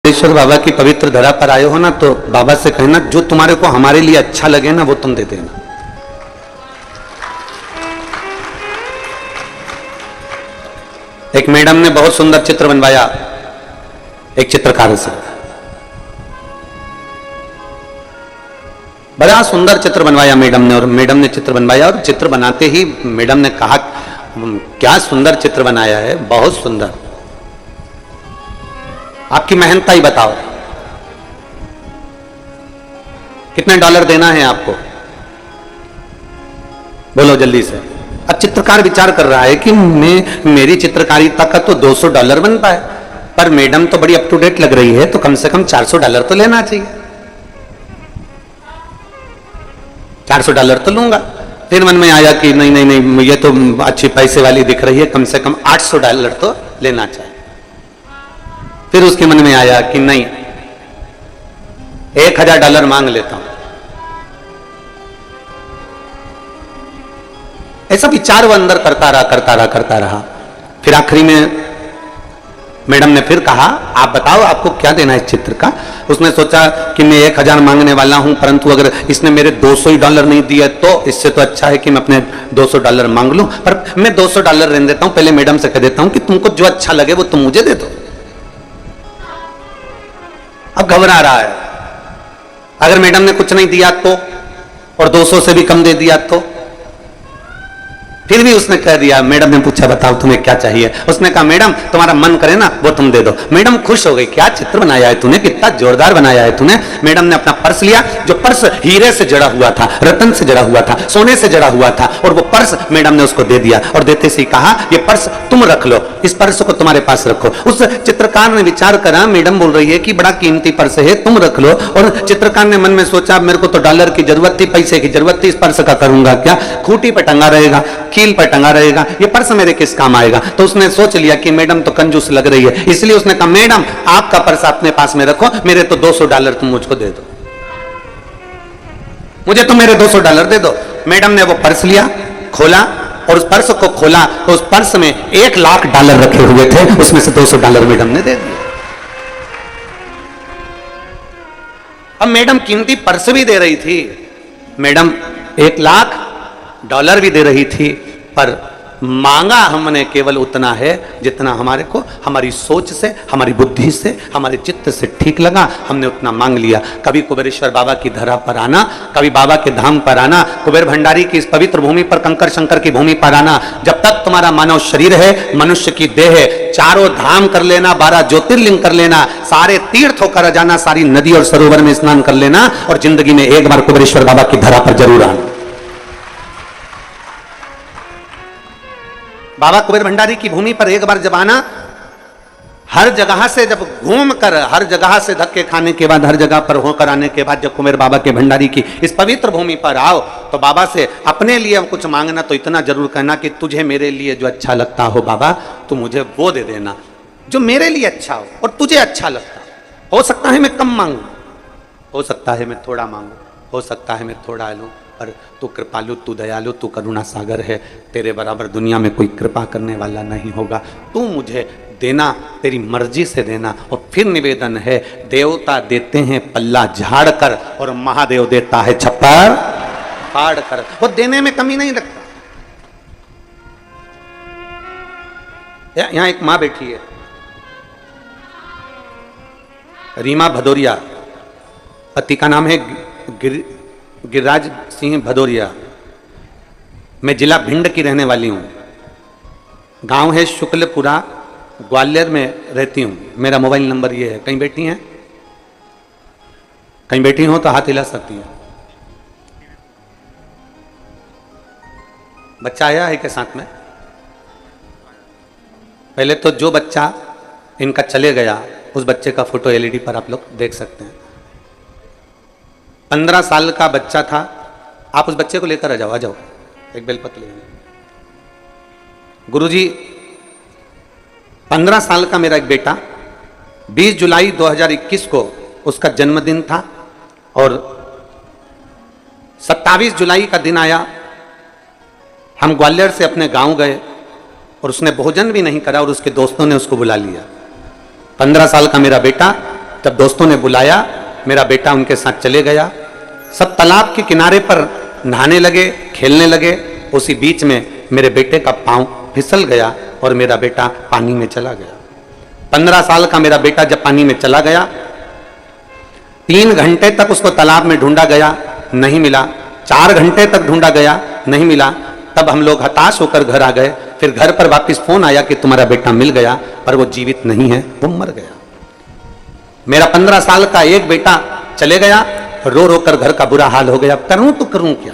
ईश्वर बाबा की पवित्र धरा पर आए हो ना, तो बाबा से कहना जो तुम्हारे को हमारे लिए अच्छा लगे ना वो तुम दे देना। एक मैडम ने बहुत सुंदर चित्र बनवाया एक चित्रकार से, बड़ा सुंदर चित्र बनवाया मैडम ने। और मैडम ने चित्र बनवाया और चित्र बनाते ही मैडम ने कहा क्या सुंदर चित्र बनाया है, बहुत सुंदर, आपकी मेहनत ही बताओ, कितने डॉलर देना है आपको, बोलो जल्दी से। अब चित्रकार विचार कर रहा है कि मेरी चित्रकारिता का तो $200 बनता है, पर मैडम तो बड़ी अप टू डेट लग रही है, तो कम से कम $400 तो लेना चाहिए, $400 तो लूंगा। फिर मन में आया कि नहीं नहीं नहीं, ये तो अच्छी पैसे वाली दिख रही है, कम से कम $800 तो लेना चाहिए। फिर उसके मन में आया कि नहीं, $1000 मांग लेता हूं। ऐसा विचार वो अंदर करता रहा। फिर आखिरी में मैडम ने फिर कहा आप बताओ आपको क्या देना है इस चित्र का। उसने सोचा कि मैं 1000 मांगने वाला हूं, परंतु अगर इसने मेरे $200 नहीं दिया तो इससे तो अच्छा है कि मैं अपने $200 मांग लूं। पर मैं $200 रहने देता हूं, पहले मैडम से कह देता हूं कि तुमको जो अच्छा लगे वो तुम मुझे दे दो। अब घबरा रहा है, अगर मैडम ने कुछ नहीं दिया तो, और 200 से भी कम दे दिया तो। फिर भी उसने कह दिया, मैडम ने पूछा बताओ तुम्हें क्या चाहिए। उसने कहा मैडम तुम्हारा मन करे ना वो तुम दे दो। मैडम खुश हो गई, क्या चित्र बनाया है तूने, कितना जोरदार बनाया है तूने। मैडम ने अपना पर्स लिया, जो पर्स हीरे से जड़ा हुआ था, रतन से जड़ा हुआ था, सोने से जड़ा हुआ था, और वो पर्स मैडम ने उसको दे दिया और देते से कहा ये पर्स तुम रख लो, इस पर्स को तुम्हारे पास रखो। उस चित्रकार ने विचार करा, मैडम बोल रही है कि बड़ा कीमती पर्स है, तुम रख लो। और चित्रकार ने मन में सोचा मेरे को तो डॉलर की जरूरत थी, पैसे की जरूरत थी, इस पर्स का करूंगा क्या, खूंटी पर टंगा रहेगा, कील पर टंगा रहेगा, ये पर्स मेरे किस काम आएगा। तो उसने सोच लिया कि मैडम तो कंजूस लग रही है, इसलिए उसने कहा मैडम आपका पर्स अपने पास में रखो, मेरे तो $200 तुम मुझको दे दो, मुझे तो मेरे $200 दे दो। मैडम ने वो पर्स लिया, खोला, और उस पर्स को खोला तो उस पर्स में $1,00,000 रखे हुए थे, उसमें से $200 मैडम ने दे दिया। अब मैडम कीमती पर्स भी दे रही थी, मैडम $1,00,000 भी दे रही थी, पर मांगा हमने केवल उतना है जितना हमारे को हमारी सोच से, हमारी बुद्धि से, हमारे चित्त से ठीक लगा, हमने उतना मांग लिया। कभी कुबेरेश्वर बाबा की धरा पर आना, कभी बाबा के धाम पर आना, कुबेर भंडारी की इस पवित्र भूमि पर, कंकर शंकर की भूमि पर आना। जब तक तुम्हारा मानव शरीर है, मनुष्य की देह है, चारों धाम कर लेना, 12 ज्योतिर्लिंग कर लेना, सारे तीर्थ होकर जाना, सारी नदी और सरोवर में स्नान कर लेना, और जिंदगी में एक बार कुबेरेश्वर बाबा की धरा पर जरूर आना। बाबा कुबेर भंडारी की भूमि पर एक बार जब आना, हर जगह से जब घूम कर, हर जगह से धक्के खाने के बाद, हर जगह पर होकर आने के बाद जब कुबेर बाबा के भंडारी की इस पवित्र भूमि पर आओ, तो बाबा से अपने लिए कुछ मांगना तो इतना जरूर कहना कि तुझे मेरे लिए जो अच्छा लगता हो बाबा, तू मुझे वो दे देना जो मेरे लिए अच्छा हो और तुझे अच्छा लगता हो सकता है मैं कम मांगू, हो सकता है मैं थोड़ा मांगू, हो सकता है मैं थोड़ा लूं, पर तू कृपालु, तू दयालु, तू करुणा सागर है, तेरे बराबर दुनिया में कोई कृपा करने वाला नहीं होगा। तू मुझे देना, तेरी मर्जी से देना। और फिर निवेदन है, देवता देते हैं पल्ला झाड़ कर, और महादेव देता है छप्पर फाड़ कर। वो देने में कमी नहीं रखता। यहां एक मां बैठी है, रीमा भदौरिया, पति का नाम है गिरिराज सिंह भदौरिया। मैं जिला भिंड की रहने वाली हूँ, गांव है शुक्लपुरा, ग्वालियर में रहती हूँ। मेरा मोबाइल नंबर ये है। कहीं बैठी हैं, कहीं बैठी हो तो हाथ हिला सकती हैं। बच्चा आया है के साथ में? पहले तो जो बच्चा इनका चले गया उस बच्चे का फोटो एलईडी पर आप लोग देख सकते हैं। 15 साल का बच्चा था। आप उस बच्चे को लेकर आ जाओ, एक बेलपत्र ले। गुरुजी, 15 साल का मेरा एक बेटा, 20 जुलाई 2021 को उसका जन्मदिन था, और 27 जुलाई का दिन आया, हम ग्वालियर से अपने गांव गए, और उसने भोजन भी नहीं करा और उसके दोस्तों ने उसको बुला लिया। 15 साल का मेरा बेटा जब दोस्तों ने बुलाया, मेरा बेटा उनके साथ चले गया। सब तालाब के किनारे पर नहाने लगे, खेलने लगे। उसी बीच में मेरे बेटे का पांव फिसल गया और मेरा बेटा पानी में चला गया। 15 साल का मेरा बेटा जब पानी में चला गया, 3 घंटे तक उसको तालाब में ढूंढा गया, नहीं मिला। 4 घंटे तक ढूंढा गया, नहीं मिला। तब हम लोग हताश होकर घर आ गए। फिर घर पर वापस फोन आया कि तुम्हारा बेटा मिल गया, पर वो जीवित नहीं है, वो मर गया। मेरा 15 साल का एक बेटा चले गया, रो रो कर घर का बुरा हाल हो गया। करूं तो करूं क्या?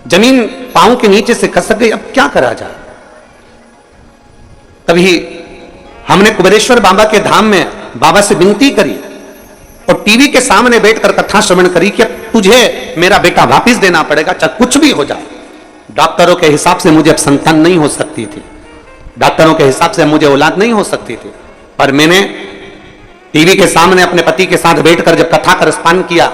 जमीन पांव के नीचे से खसक गई, अब क्या करा जाए? तभी हमने कुबेरेश्वर बाबा के धाम में बाबा से विनती करी और टीवी के सामने बैठकर कथा श्रवण करी कि तुझे मेरा बेटा वापस देना पड़ेगा, चाहे कुछ भी हो जाए। डॉक्टरों के हिसाब से मुझे अब संतान नहीं हो सकती थी, डॉक्टरों के हिसाब से मुझे औलाद नहीं हो सकती थी, पर मैंने टीवी के सामने अपने पति के साथ बैठकर जब कथा का रसपान किया,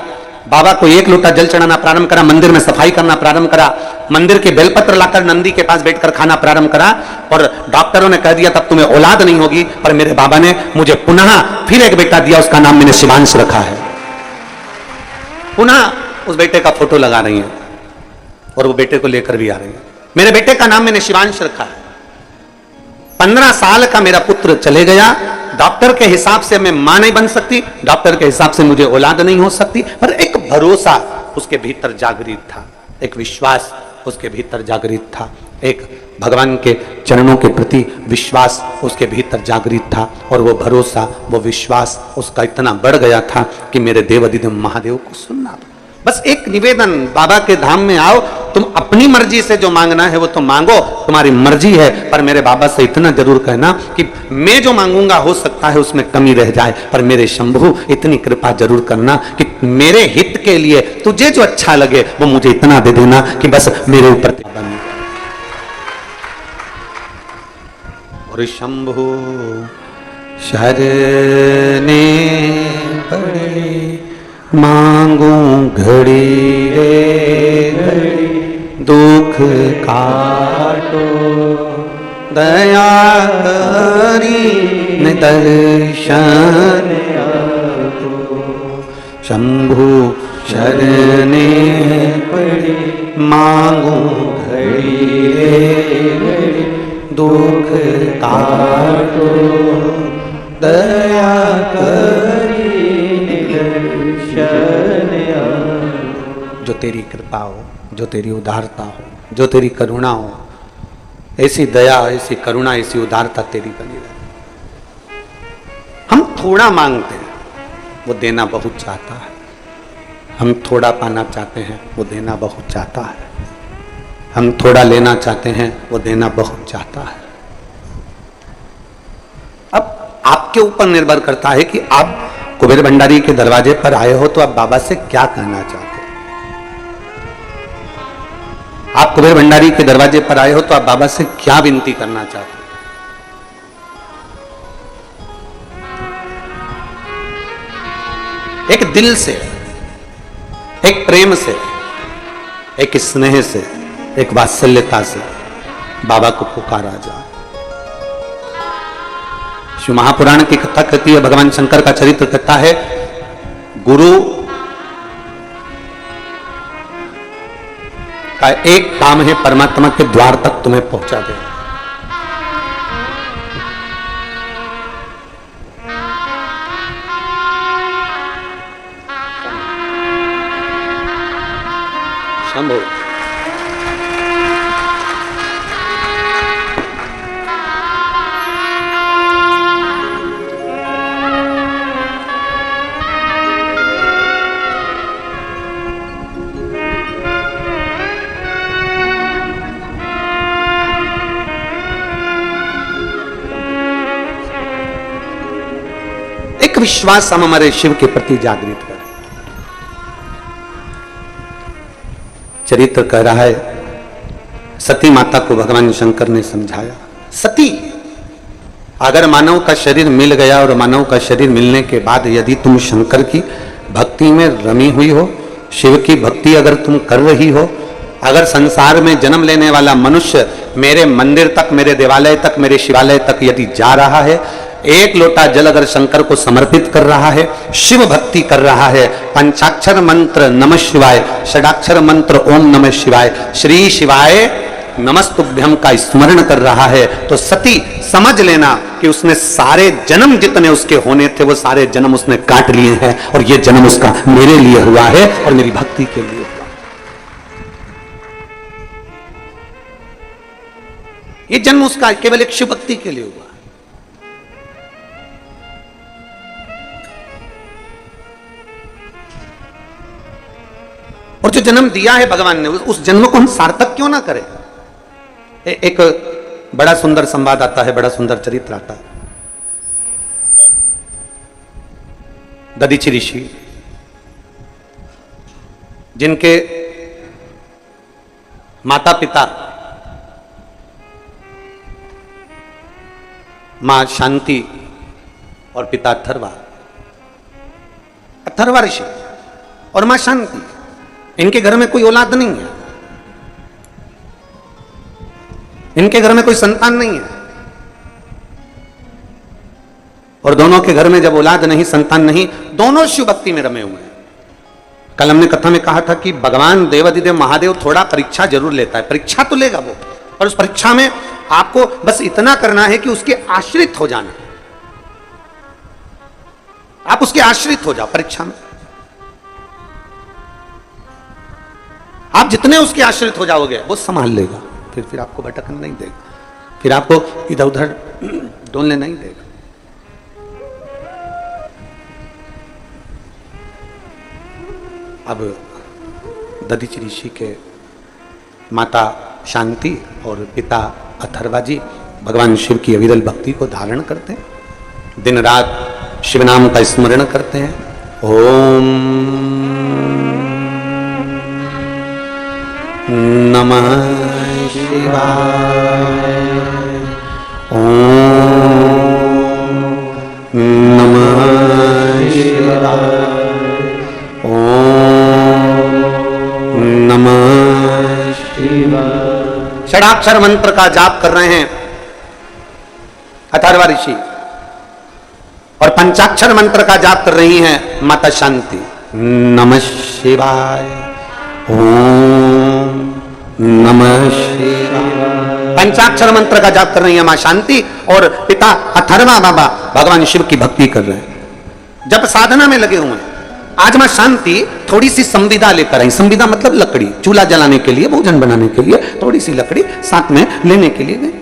बाबा को 1 लोटा जल चढ़ाना प्रारंभ करा, मंदिर में सफाई करना प्रारंभ करा, मंदिर के बेलपत्र लाकर नंदी के पास बैठकर खाना प्रारंभ करा। और डॉक्टरों ने कह दिया तब तुम्हें औलाद नहीं होगी, पर मेरे बाबा ने मुझे पुनः फिर एक बेटा दिया, उसका नाम मैंने शिवांश रखा है। पुनः उस बेटे का फोटो लगा रही है और वो बेटे को लेकर भी आ रही है। मेरे बेटे का नाम मैंने शिवांश रखा है। 15 साल का मेरा पुत्र चले गया। डॉक्टर के हिसाब से मैं मां नहीं बन सकती, डॉक्टर के हिसाब से मुझे औलाद नहीं हो सकती, पर एक भरोसा उसके भीतर जागृत था, एक विश्वास उसके भीतर जागृत था, एक भगवान के चरणों के प्रति विश्वास उसके भीतर जागृत था। और वो भरोसा, वो विश्वास उसका इतना बढ़ गया था कि मेरे देवाधिदेव महादेव को सुनना। बस एक निवेदन, बाबा के धाम में आओ, तुम अपनी मर्जी से जो मांगना है वो तो मांगो, तुम्हारी मर्जी है, पर मेरे बाबा से इतना जरूर कहना कि मैं जो मांगूंगा हो सकता है उसमें कमी रह जाए, पर मेरे शंभु इतनी कृपा जरूर करना कि मेरे हित के लिए तुझे जो अच्छा लगे वो मुझे इतना दे देना कि बस मेरे ऊपर। और शंभु शरणे पड़े मांगू घड़ी रे घड़ी, दुख काटो दया करी दर्शन आपको। शंभु शरणे पड़े मांगू घड़ी रे घड़ी, दुख काटो दया करी दर्शन आपको। जो तेरी कृपा हो, जो तेरी उदारता हो, जो तेरी करुणा हो, ऐसी दया, ऐसी करुणा, ऐसी उदारता तेरी बनी रहे। हम थोड़ा मांगते हैं, वो देना बहुत चाहता है। हम थोड़ा पाना चाहते हैं, वो देना बहुत चाहता है। हम थोड़ा लेना चाहते हैं, वो देना बहुत चाहता है। अब आपके ऊपर निर्भर करता है कि आप कुबेर भंडारी के दरवाजे पर आए हो तो आप बाबा से क्या कहना चाहते हो। आप कुबेर भंडारी के दरवाजे पर आए हो तो आप बाबा से क्या विनती करना चाहते हो। एक दिल से, एक प्रेम से, एक स्नेह से, एक वात्सल्यता से बाबा को पुकारा जाए। शिव महापुराण की कथा कहती है, भगवान शंकर का चरित्र कहता है, गुरु का एक काम है परमात्मा के द्वार तक तुम्हें पहुंचा दे। शंभु विश्वास हम हमारे शिव के प्रति जागृत करें। चरित्र कह रहा है, सती माता को भगवान शंकर ने समझाया, सती अगर मानव का शरीर मिल गया और मानव का शरीर मिलने के बाद यदि तुम शंकर की भक्ति में रमी हुई हो, शिव की भक्ति अगर तुम कर रही हो, अगर संसार में जन्म लेने वाला मनुष्य मेरे मंदिर तक, मेरे देवालय तक, मेरे शिवालय तक यदि जा रहा है, एक लोटा जल अगर शंकर को समर्पित कर रहा है, शिव भक्ति कर रहा है, पंचाक्षर मंत्र नमः शिवाय, षडाक्षर मंत्र ओम नमः शिवाय, श्री शिवाय नमस्तुभ्यम का स्मरण कर रहा है, तो सती समझ लेना कि उसने सारे जन्म जितने उसके होने थे वो सारे जन्म उसने काट लिए हैं, और ये जन्म उसका मेरे लिए हुआ है और मेरी भक्ति के लिए हुआ। ये जन्म उसका केवल एक शिव भक्ति के लिए हुआ। और जो जन्म दिया है भगवान ने, उस जन्म को हम सार्थक क्यों ना करें। एक बड़ा सुंदर संवाद आता है, बड़ा सुंदर चरित्र आता है। दधीचि ऋषि, जिनके माता पिता मां शांति और पिता अथर्वा ऋषि और मां शांति, इनके घर में कोई औलाद नहीं है, इनके घर में कोई संतान नहीं है, और दोनों के घर में जब औलाद नहीं, संतान नहीं, दोनों शिव भक्ति में रमे हुए हैं। कल हमने कथा में कहा था कि भगवान देवाधिदेव महादेव थोड़ा परीक्षा जरूर लेता है, परीक्षा तो लेगा वो, और उस परीक्षा में आपको बस इतना करना है कि उसके आश्रित हो जाना, आप उसके आश्रित हो जाओ परीक्षा में। आप जितने उसके आश्रित हो जाओगे वो संभाल लेगा, फिर आपको भटकने नहीं देगा, फिर आपको इधर उधर डोलने नहीं देगा। अब दधीचि ऋषि के माता शांति और पिता अथर्वा जी भगवान शिव की अविरल भक्ति को धारण करते हैं, दिन रात शिव नाम का स्मरण करते हैं। ओम नमः शिवाय, ओम नमः शिवाय, ओम नमः शिवाय। षडाक्षर मंत्र का जाप कर रहे हैं अथर्वा ऋषि, और पंचाक्षर मंत्र का जाप कर रही हैं माता शांति। नमः शिवाय, ओम नमः शिवाय। पंचाक्षर मंत्र का जाप कर रही है मां शांति, और पिता अथर्वा बाबा भगवान शिव की भक्ति कर रहे हैं, जब साधना में लगे हुए हैं। आज मां शांति थोड़ी सी संविदा लेकर आई, संविदा मतलब लकड़ी, चूल्हा जलाने के लिए, भोजन बनाने के लिए थोड़ी सी लकड़ी साथ में लेने के लिए गए।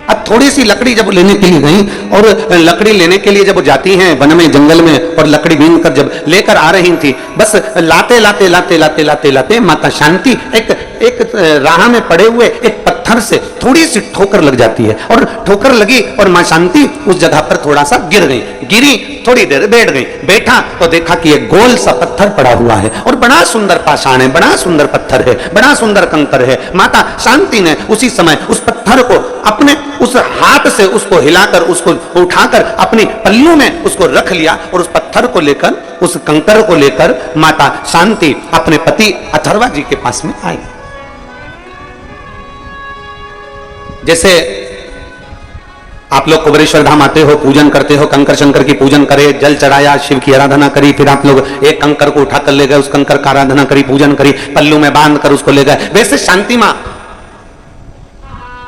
अब थोड़ी सी लकड़ी जब लेने के लिए गई, और लकड़ी लेने के लिए जब जाती हैं वन में, जंगल में, और लकड़ी बीन कर जब लेकर आ रही थी, बस लाते लाते लाते लाते लाते लाते माता शांति एक राह में पड़े हुए एक पत्थर से थोड़ी सी ठोकर लग जाती है, और ठोकर लगी और मां शांति उस जगह पर थोड़ा सा गिर गई। गिरी, थोड़ी देर बैठ गई, बैठा तो देखा कि एक गोल सा पत्थर पड़ा हुआ है, और बड़ा सुंदर पाषाण है, बड़ा सुंदर पत्थर है, बड़ा सुंदर कंकर है। माता शांति ने उसी समय उस पत्थर को अपने उस हाथ से उसको हिलाकर, उसको उठाकर अपनी पल्लू में उसको रख लिया, और उस पत्थर को लेकर, उस कंकर को लेकर माता शांति अपने पति अथर्वा जी के पास में आई। जैसे आप लोग कुबेरेश्वर धाम आते हो, पूजन करते हो, कंकर शंकर की पूजन करे, जल चढ़ाया, शिव की आराधना करी, फिर आप लोग एक कंकर को उठाकर ले गए, उस कंकर का आराधना करी, पूजन करी, पल्लू में बांध कर उसको ले गए। वैसे शांति मां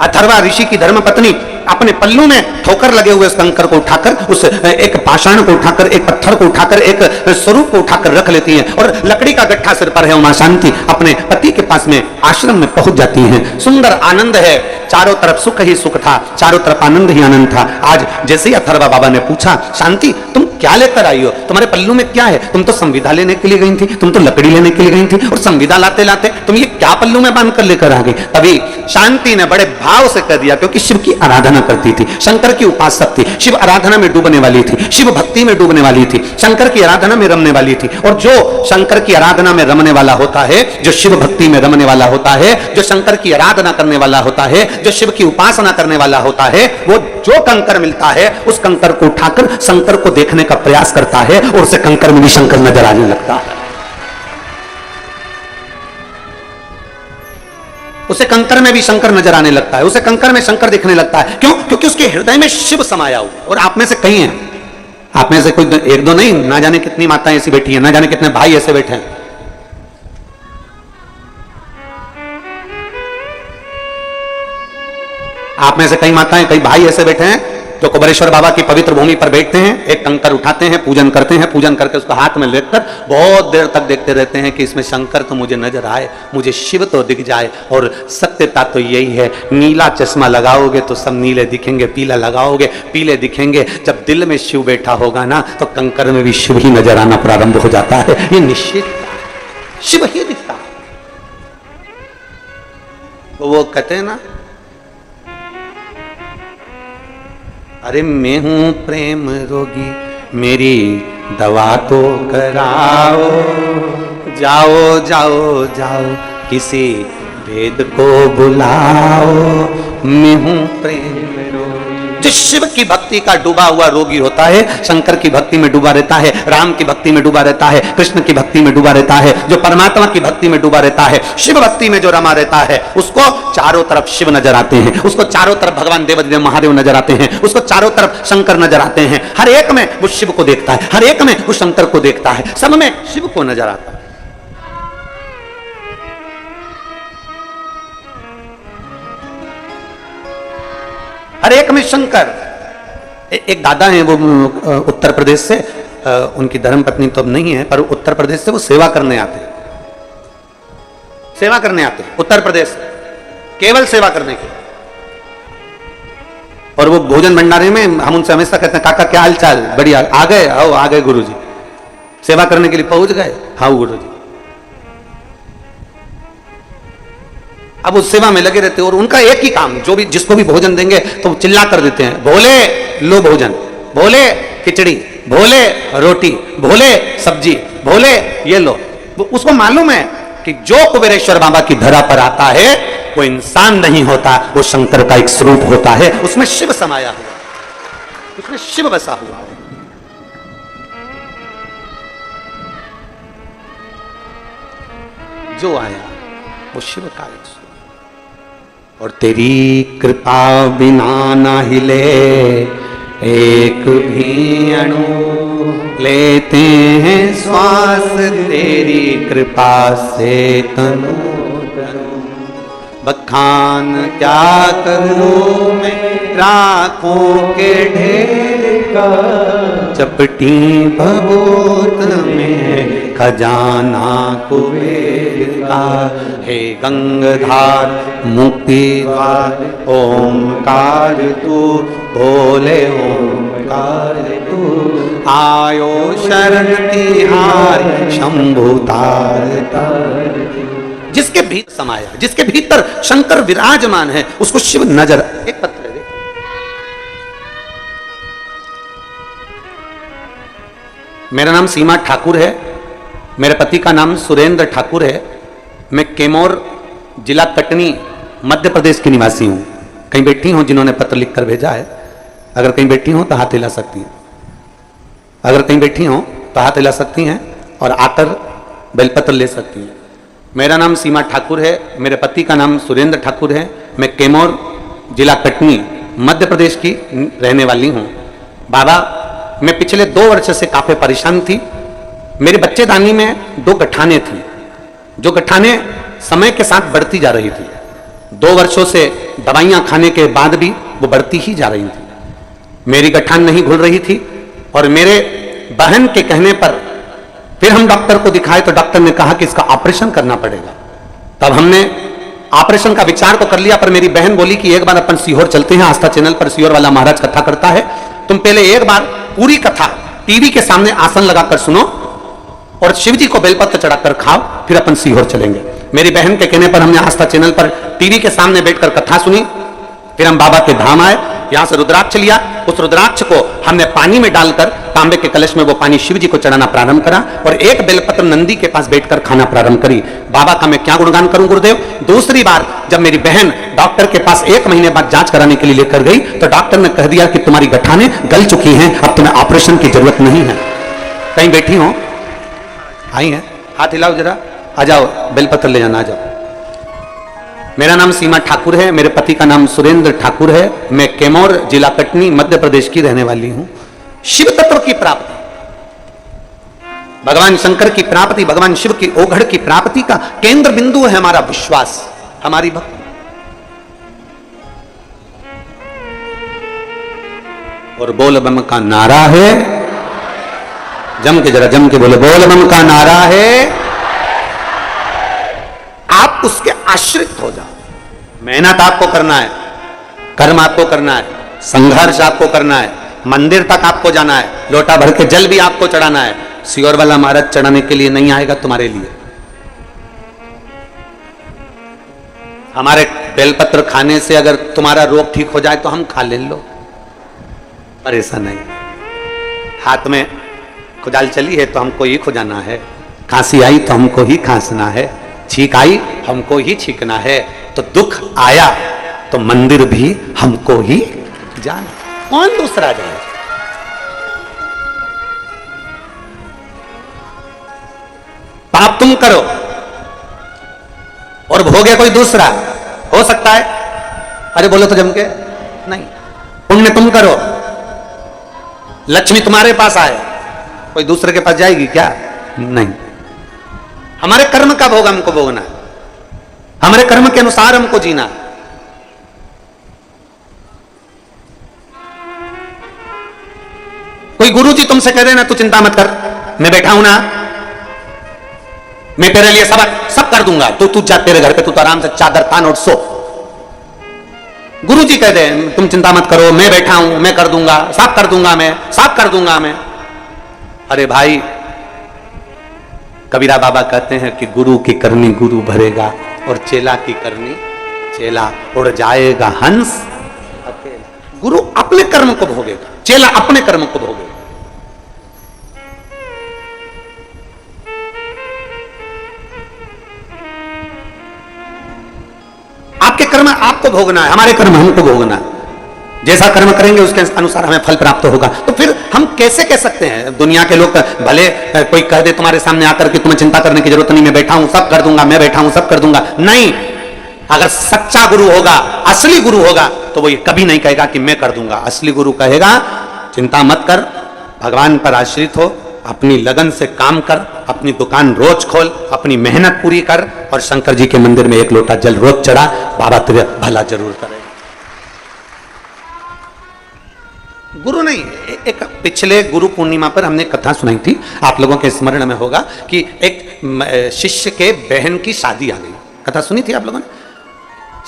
अथर्वा ऋषि की धर्मपत्नी अपने पल्लू में ठोकर लगे हुए उस कंकर को उठाकर, उस एक पाषाण को उठाकर, एक पत्थर को उठाकर, एक स्वरूप को उठाकर रख लेती हैं, और लकड़ी का गट्ठा सिर पर है। मां शांति अपने पति के पास में आश्रम में पहुंच जाती हैं। सुंदर आनंद है, चारों तरफ सुख ही सुख था, चारों तरफ आनंद ही आनंद था। आज जैसे ही अथर्वा बाबा ने पूछा, शांति तुम क्या लेकर आई हो, तुम्हारे पल्लू में क्या है? तुम तो संविदा लेने के लिए गई थी, तुम तो लकड़ी लेने के लिए गई थी, और संविदा लाते लाते तुम ये क्या पल्लू में बांध कर लेकर आ गई? तभी शांति ने बड़े भाव से कह दिया, क्योंकि शिव की आराधना करती थी, शंकर की उपासक थी, शिव आराधना में डूबने वाली थी, शिव भक्ति में डूबने वाली थी, शंकर की आराधना में रमने वाली थी। और जो शंकर की आराधना में रमने वाला होता है, जो शिव भक्ति में रमने वाला होता है, जो शंकर की आराधना करने वाला होता है, जो शिव की उपासना करने वाला होता है, वो जो कंकर मिलता है उस कंकर को उठाकर शंकर को देखने का प्रयास करता है, और उसे कंकर में भी शंकर नजर आने लगता है। उसे कंकर में भी शंकर नजर आने लगता है, उसे कंकर में शंकर दिखने लगता है। क्यों? क्योंकि उसके हृदय में शिव समाया हुआ है। और आप में से कई हैं, आप में से कोई एक दो नहीं, ना जाने कितनी माताएं ऐसी बैठी हैं, ना जाने कितने भाई ऐसे बैठे हैं। आप में से कई माताएं, कई भाई ऐसे बैठे हैं जो कुबेरेश्वर बाबा की पवित्र भूमि पर बैठते हैं, एक कंकर उठाते हैं, पूजन करते हैं, पूजन करके उसको हाथ में लेकर बहुत देर तक देखते रहते हैं कि इसमें शंकर तो मुझे नजर आए, मुझे शिव तो दिख जाए। और सत्यता तो यही है, नीला चश्मा लगाओगे तो सब नीले दिखेंगे, पीला लगाओगे पीले दिखेंगे। जब दिल में शिव बैठा होगा ना तो कंकर में भी शिव ही नजर आना प्रारंभ हो जाता है। ये निश्चित शिव ही दिखता है। तो वो कहते हैं ना, अरे मैं हूं प्रेम रोगी, मेरी दवा तो कराओ, जाओ जाओ जाओ किसी वेद को बुलाओ, मैं हूं प्रेम रोगी। जो शिव की भक्ति का डूबा हुआ रोगी होता है, शंकर की भक्ति में डूबा रहता है, राम की भक्ति में डूबा रहता है, कृष्ण की भक्ति में डूबा रहता है, जो परमात्मा की भक्ति में डूबा रहता है, शिव भक्ति में जो रमा रहता है, उसको चारों तरफ शिव नजर आते हैं, उसको चारों तरफ भगवान देवाधिदेव महादेव नजर आते हैं, उसको चारों तरफ शंकर नजर आते हैं। हर एक में वो शिव को देखता है, हर एक में वो शंकर को देखता है, सब में शिव को नजर आता है। हर एक में शंकर। एक दादा हैं, वो उत्तर प्रदेश से, उनकी धर्मपत्नी तो अब नहीं है, पर उत्तर प्रदेश से वो सेवा करने आते हैं, सेवा करने आते हैं उत्तर प्रदेश से, केवल सेवा करने के। और वो भोजन भंडारे में हम उनसे हमेशा कहते हैं, काका क्या हाल चाल? बढ़िया। आ गए? आओ आ गए गुरुजी, सेवा करने के लिए पहुंच गए? हाँ गुरुजी। अब उस सेवा में लगे रहते हैं और उनका एक ही काम, जो भी जिसको भी भोजन देंगे तो चिल्ला कर देते हैं, भोले लो भोजन, भोले खिचड़ी, भोले रोटी, भोले सब्जी, भोले ये लो। उसको मालूम है कि जो कुबेरेश्वर बाबा की धरा पर आता है वो इंसान नहीं होता, वो शंकर का एक स्वरूप होता है, उसमें शिव समाया हुआ, उसमें शिव बसा हुआ। जो आया वो शिव का एक स्वरूप। और तेरी कृपा बिना ना हिले एक भी अणु, लेते हैं श्वास तेरी कृपा से तनु तनु। बखान क्या करूं मैं राखों के ढेर का, चपटी भभूत में खजाना कुबेर का। हे गंगाधार मुक्ति द्वार ओंकार तू, भोले ओंकार तू। आयो शरण तिहार शंभु तार तार। जिसके भीतर समाया, जिसके भीतर शंकर विराजमान है, उसको शिव नजर। एक पत्र है, मेरा नाम सीमा ठाकुर है, मेरे पति का नाम सुरेंद्र ठाकुर है। मैं कैमोर जिला कटनी मध्य प्रदेश की निवासी हूं। कहीं बैठी हूं जिन्होंने पत्र लिखकर भेजा है, अगर कहीं बैठी हूं तो हाथ हिला सकती हैं, अगर कहीं बैठी हूं तो हाथ हिला सकती हैं और आकर बेलपत्र ले सकती हैं। मेरा नाम सीमा ठाकुर है, मेरे पति का नाम सुरेंद्र ठाकुर है। मैं कैमोर जिला कटनी मध्य प्रदेश की रहने वाली हूं। बाबा, मैं पिछले 2 वर्ष से काफी परेशान थी। मेरे बच्चेदानी में 2 गठाने थी, जो गठाने समय के साथ बढ़ती जा रही थी। 2 वर्षों से दवाइयां खाने के बाद भी वो बढ़ती ही जा रही थी। मेरी गठान नहीं घुल रही थी और मेरे बहन के कहने पर फिर हम डॉक्टर को दिखाए तो डॉक्टर ने कहा कि इसका ऑपरेशन करना पड़ेगा। तब हमने ऑपरेशन का विचार तो कर लिया, पर मेरी बहन बोली कि एक बार अपन सीहोर चलते हैं, आस्था चैनल पर सीहोर वाला महाराज कथा करता है, तुम पहले एक बार पूरी कथा टीवी के सामने आसन लगाकर सुनो और शिवजी को बेलपत्र चढ़ाकर खाओ, फिर अपन सीहोर चलेंगे। मेरी बहन के कहने पर हमने आस्था चैनल पर टीवी के सामने बैठकर कथा सुनी। फिर हम बाबा के धाम आए, यहां से रुद्राक्ष लिया, उस रुद्राक्ष को हमने पानी में डालकर तांबे के कलश में वो पानी शिवजी को चढ़ाना प्रारंभ करा और एक बेलपत्र नंदी के पास बैठकर खाना प्रारंभ करी। बाबा का मैं क्या गुणगान करूं गुरुदेव। दूसरी बार जब मेरी बहन डॉक्टर के पास 1 महीने बाद जांच कराने के लिए लेकर गई तो डॉक्टर ने कह दिया कि तुम्हारी गठाने गल चुकी हैं, अब तुम्हें ऑपरेशन की जरूरत नहीं है। कहीं बैठी हो, आई है, हाथ हिलाओ जरा, आ जाओ, बेलपत्र ले जाना, आ जाओ। मेरा नाम सीमा ठाकुर है, मेरे पति का नाम सुरेंद्र ठाकुर है। मैं कैमोर जिला कटनी मध्य प्रदेश की रहने वाली हूं। शिव तत्व की प्राप्ति, भगवान शंकर की प्राप्ति, भगवान शिव की ओघड़ की प्राप्ति का केंद्र बिंदु है हमारा विश्वास, हमारी भक्ति। और बोल बम का नारा है, जम के जरा जम के बोले, बोल बम का नारा है। आप उसके आश्रित हो जाओ। मेहनत आपको करना है, कर्म आपको करना है, संघर्ष आपको करना है, मंदिर तक आपको जाना है, लोटा भर के जल भी आपको चढ़ाना है। सियोर वाला महाराज चढ़ाने के लिए नहीं आएगा तुम्हारे लिए। हमारे बेलपत्र खाने से अगर तुम्हारा रोग ठीक हो जाए तो हम खा ले लो, पर ऐसा नहीं। हाथ में खुदाल चली है तो हमको ही खुजाना है, खांसी आई तो हमको ही खांसना है, छींक आई हमको ही छींकना है, तो दुख आया तो मंदिर भी हमको ही जाना, कौन दूसरा जाए। पाप तुम करो और भोगे कोई दूसरा, हो सकता है। अरे बोलो तो जम के नहीं। पुण्य तुम करो, लक्ष्मी तुम्हारे पास आए, कोई दूसरे के पास जाएगी क्या? नहीं। हमारे कर्म का भोग हमको भोगना है, हमारे कर्म के अनुसार हमको जीना है। कोई गुरु जी तुमसे कह देना तू चिंता मत कर, मैं बैठा हूं ना, मैं तेरे लिए सब कर दूंगा, तू जा तेरे घर पे, तू तो आराम से चादर तान और सो। गुरु जी कह दे तुम चिंता मत करो, मैं बैठा हूं, मैं कर दूंगा, सब कर दूंगा, मैं सब कर दूंगा मैं। अरे भाई, कबीरा बाबा कहते हैं कि गुरु की करनी गुरु भरेगा और चेला की करनी चेला, उड़ जाएगा हंस अकेला। गुरु अपने कर्म को भोगेगा, चेला अपने कर्म को भोगेगा। आपके कर्म आपको भोगना है, हमारे कर्म हमको भोगना है। जैसा कर्म करेंगे उसके अनुसार हमें फल प्राप्त होगा। तो फिर हम कैसे कह सकते हैं? दुनिया के लोग भले कोई कह दे तुम्हारे सामने आकर कि तुम्हें चिंता करने की जरूरत नहीं, मैं बैठा हूं सब कर दूंगा, मैं बैठा हूं सब कर दूंगा, नहीं। अगर सच्चा गुरु होगा, असली गुरु होगा, तो वो ये कभी नहीं कहेगा कि मैं कर दूंगा। असली गुरु कहेगा चिंता मत कर, भगवान पर आश्रित हो, अपनी लगन से काम कर, अपनी दुकान रोज खोल, अपनी मेहनत पूरी कर, और शंकर जी के मंदिर में एक लोटा जल रोज चढ़ा, बाबा तुझे भला जरूर करेगा। गुरु नहीं। एक पिछले गुरु पूर्णिमा पर हमने कथा सुनाई थी, आप लोगों के स्मरण में होगा कि एक शिष्य के बहन की शादी आ गई। कथा सुनी थी आप लोगों ने?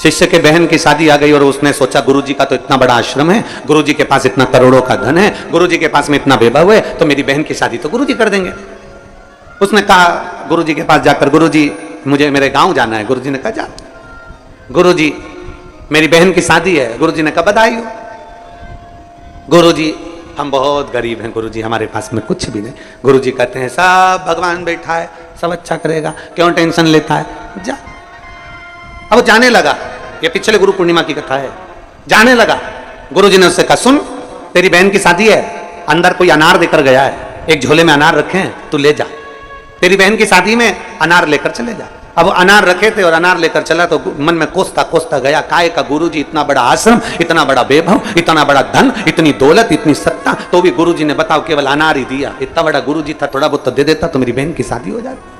शिष्य के बहन की शादी आ गई और उसने सोचा गुरुजी का तो इतना बड़ा आश्रम है, गुरुजी के पास इतना करोड़ों का धन है, गुरुजी के पास में इतना वैभव है, तो मेरी बहन की शादी तो गुरुजी कर देंगे। उसने कहा गुरुजी के पास जाकर, गुरुजी मुझे मेरे गांव जाना है। गुरुजी ने कहा जा। गुरुजी मेरी बहन की शादी है। गुरुजी ने कहा बधाई हो। गुरुजी हम बहुत गरीब हैं गुरुजी, हमारे पास में कुछ भी नहीं। गुरुजी कहते हैं सब भगवान बैठा है, सब अच्छा करेगा, क्यों टेंशन लेता है, जा। अब जाने लगा, ये पिछले गुरु पूर्णिमा की कथा है। जाने लगा, गुरुजी ने उससे कहा सुन, तेरी बहन की शादी है, अंदर कोई अनार देकर गया है, एक झोले में अनार रखे हैं, तू ले जा। तेरी बहन की शादी में अनार लेकर चले जा। अब अनार रखे थे और अनार लेकर चला तो मन में कोसता कोसता गया, काय का गुरुजी, इतना बड़ा आश्रम, इतना बड़ा वैभव, इतना बड़ा धन, इतनी दौलत, इतनी सत्ता, तो भी गुरुजी ने बताओ केवल अनार ही दिया। इतना बड़ा गुरुजी था, थोड़ा बहुत तो दे देता तो मेरी बहन की शादी हो जाती।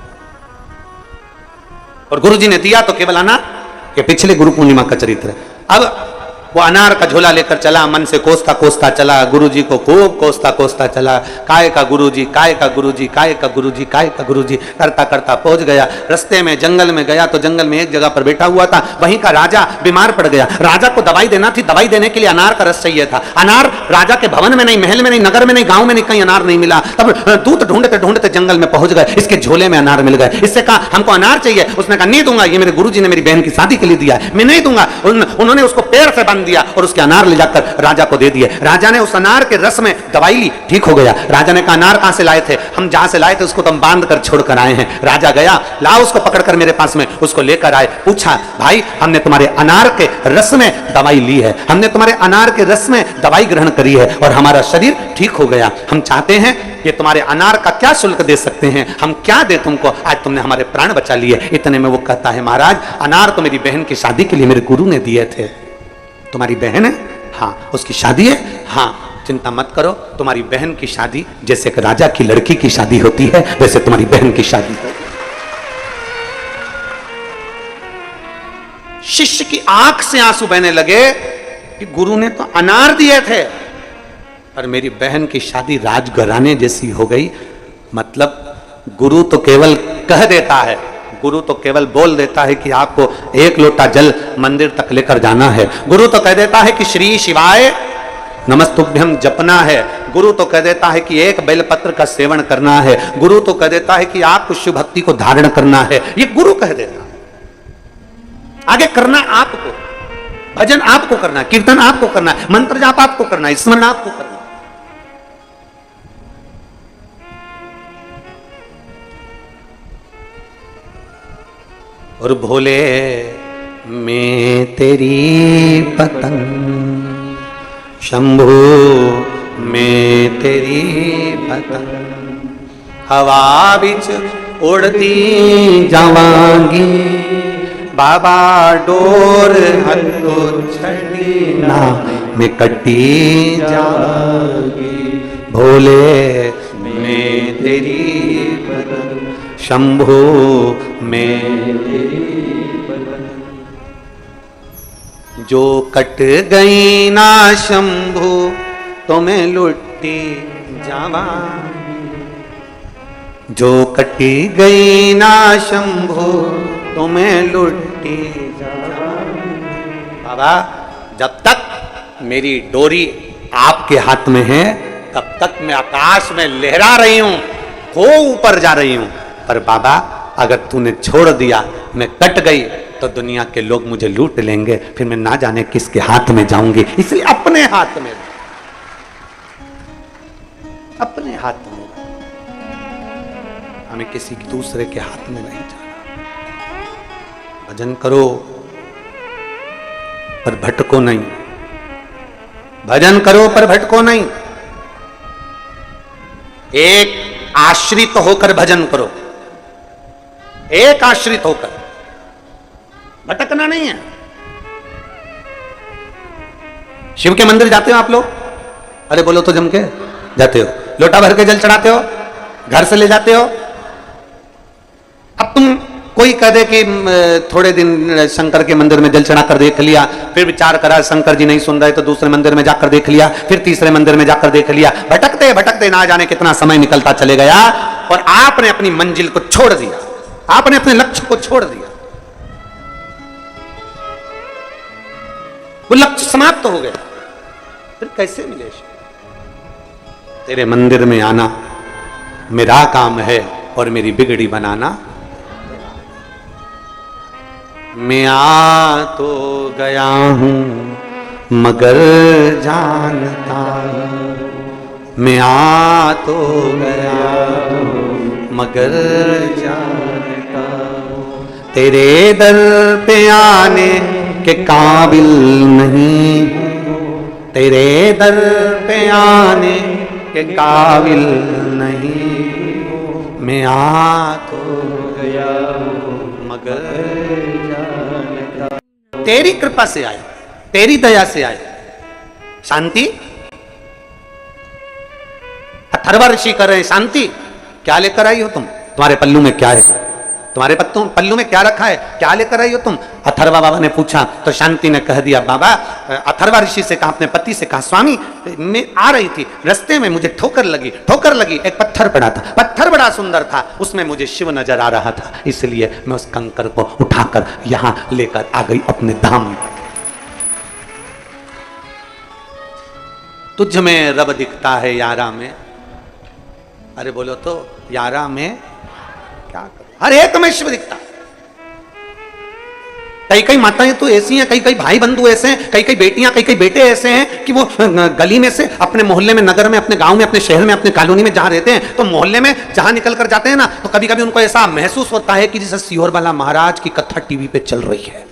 और गुरुजी ने दिया तो केवल अनार। के पिछले गुरु पूर्णिमा का चरित्र है। अब वो अनार का झोला लेकर चला, मन से कोसता कोसता चला, गुरुजी को खूब कोसता कोसता चला, काय का गुरुजी, काय का गुरुजी, काय का गुरुजी, काय का गुरुजी करता करता पहुंच गया। रास्ते में जंगल में गया तो जंगल में एक जगह पर बैठा हुआ था, वहीं का राजा बीमार पड़ गया। राजा को दवाई देना थी, दवाई देने के लिए अनार का रस चाहिए था। अनार राजा के भवन में नहीं, महल में नहीं, नगर में नहीं, गांव में नहीं, कहीं अनार नहीं मिला। तब दूत ढूंढते ढूंढते जंगल में पहुंच गए, इसके झोले में अनार मिल गए। इससे कहा हमको अनार चाहिए। उसने कहा नहीं दूंगा, ये मेरे गुरुजी ने मेरी बहन की शादी के लिए दिया है, मैं नहीं दूंगा। उन्होंने उसको पेड़ से बांध दिया और उसके अनार ले जाकर राजा को दे दिए। राजा ने उस अनार के रस में दवाई ली, ठीक हो गया। राजा ने कहा अनार कहां से लाए थे? हम जहां से लाए थे उसको तो हम बांध कर छोड़ कर आए हैं। राजा गया, लाओ उसको पकड़कर मेरे पास में, उसको लेकर आए। पूछा भाई हमने तुम्हारे अनार के रस में दवाई ली है, हमने तुम्हारे अनार के रस में दवाई ग्रहण करी है और हमारा शरीर ठीक हो गया। हम चाहते हैं ये तुम्हारे अनार का क्या शुल्क दे सकते हैं, हम क्या दे तुमको, आज तुमने हमारे प्राण बचा लिए। इतने में वो कहता है महाराज अनार तो मेरी बहन की शादी के लिए मेरे गुरु ने दिए थे। तुम्हारी बहन है? हाँ। उसकी शादी है? हाँ। चिंता मत करो, तुम्हारी बहन की शादी जैसे एक राजा की लड़की की शादी होती है वैसे तुम्हारी बहन की शादी होती है। शिष्य की आंख से आंसू बहने लगे कि गुरु ने तो अनार दिए थे पर मेरी बहन की शादी राजघराने जैसी हो गई। मतलब गुरु तो केवल कह देता है, गुरु तो केवल बोल देता है कि आपको एक लोटा जल मंदिर तक लेकर जाना है, गुरु तो कह देता है कि श्री शिवाय नमस्तुभ्यम जपना है, गुरु तो कह देता है कि एक बेलपत्र का सेवन करना है, गुरु तो कह देता है कि आपको शिव भक्ति को धारण करना है। ये गुरु कह देता है। आगे करना आपको, भजन आपको करना है, कीर्तन आपको करना है, मंत्र जाप आपको करना है, स्मरण आपको करना है। और भोले मैं तेरी पतंग, शंभू मैं तेरी पतंग, हवा बिच उड़ती जावांगी, बाबा डोर हल्को छड़ी ना मैं कटी जाऊंगी। भोले मैं तेरी पतंग, शंभू मैं तेरी पतंग, जो कट गई ना शंभू तो मैं लुटी जावांगी, जो कटी गई ना शंभू तो मैं लुटी जाऊंगी। बाबा जब तक मेरी डोरी आपके हाथ में है तब तक मैं आकाश में लहरा रही हूं, खो ऊपर जा रही हूं, पर बाबा अगर तूने छोड़ दिया, मैं कट गई तो दुनिया के लोग मुझे लूट लेंगे, फिर मैं ना जाने किसके हाथ में जाऊंगी, इसलिए अपने हाथ में, अपने हाथ में, हमें किसी दूसरे के हाथ में नहीं जाना। भजन करो पर भटको नहीं, भजन करो पर भटको नहीं। एक आश्रित होकर भजन करो, एक आश्रित होकर, भटकना नहीं है। शिव के मंदिर जाते हो आप लोग? अरे बोलो तो जम के जाते हो, लोटा भर के जल चढ़ाते हो, घर से ले जाते हो। अब तुम कोई कह दे कि थोड़े दिन शंकर के मंदिर में जल चढ़ाकर देख लिया, फिर विचार करा शंकर जी नहीं सुन रहे तो दूसरे मंदिर में जाकर देख लिया, फिर तीसरे मंदिर में जाकर देख लिया, भटकते भटकते ना जाने कितना समय निकलता चले गया और आपने अपनी मंजिल को छोड़ दिया, आपने अपने लक्ष्य को छोड़ दिया, वो लक्ष्य समाप्त हो गया, फिर कैसे मिले? तेरे मंदिर में आना मेरा काम है और मेरी बिगड़ी बनाना। मैं आ तो गया हूं मगर जानता हूं, मैं आ तो गया हूं मगर जानता हूं, तेरे दर पे आने के काबिल नहीं, तेरे दर पे आने के काबिल नहीं, मैं आ तो गया हूं मगर तेरी कृपा से आया, तेरी दया से आया। शांति अथर्व ऋषि कर रहे हैं, शांति क्या लेकर आई हो तुम? तुम्हारे पल्लू में क्या है? तुम्हारे पल्लू में क्या रखा है? क्या लेकर आई हो तुम? अथर्वा बाबा ने पूछा तो शांति ने कह दिया, बाबा अथर्वा ऋषि से कहा, अपने पति से कहा, स्वामी मैं आ रही थी, रास्ते में मुझे ठोकर लगी, ठोकर लगी, एक पत्थर पड़ा था, पत्थर बड़ा सुंदर था, उसमें मुझे शिव नजर आ रहा था, इसलिए मैं उस कंकर को उठाकर यहां लेकर आ गई अपने धाम। तुझ में रब दिखता है यारा में, अरे बोलो तो यारा में क्या करो, हर एक में शिव दिखता। कई कई माताएं तो ऐसी हैं, कई कई भाई बंधु ऐसे हैं, कई कई बेटियां, कई कई बेटे ऐसे हैं कि वो गली में से अपने मोहल्ले में, नगर में, अपने गांव में, अपने शहर में, अपने कॉलोनी में जहां रहते हैं तो मोहल्ले में जहां निकल कर जाते हैं ना तो कभी कभी उनको ऐसा महसूस होता है कि जैसे सीहोर वाला महाराज की कथा टीवी पे चल रही है।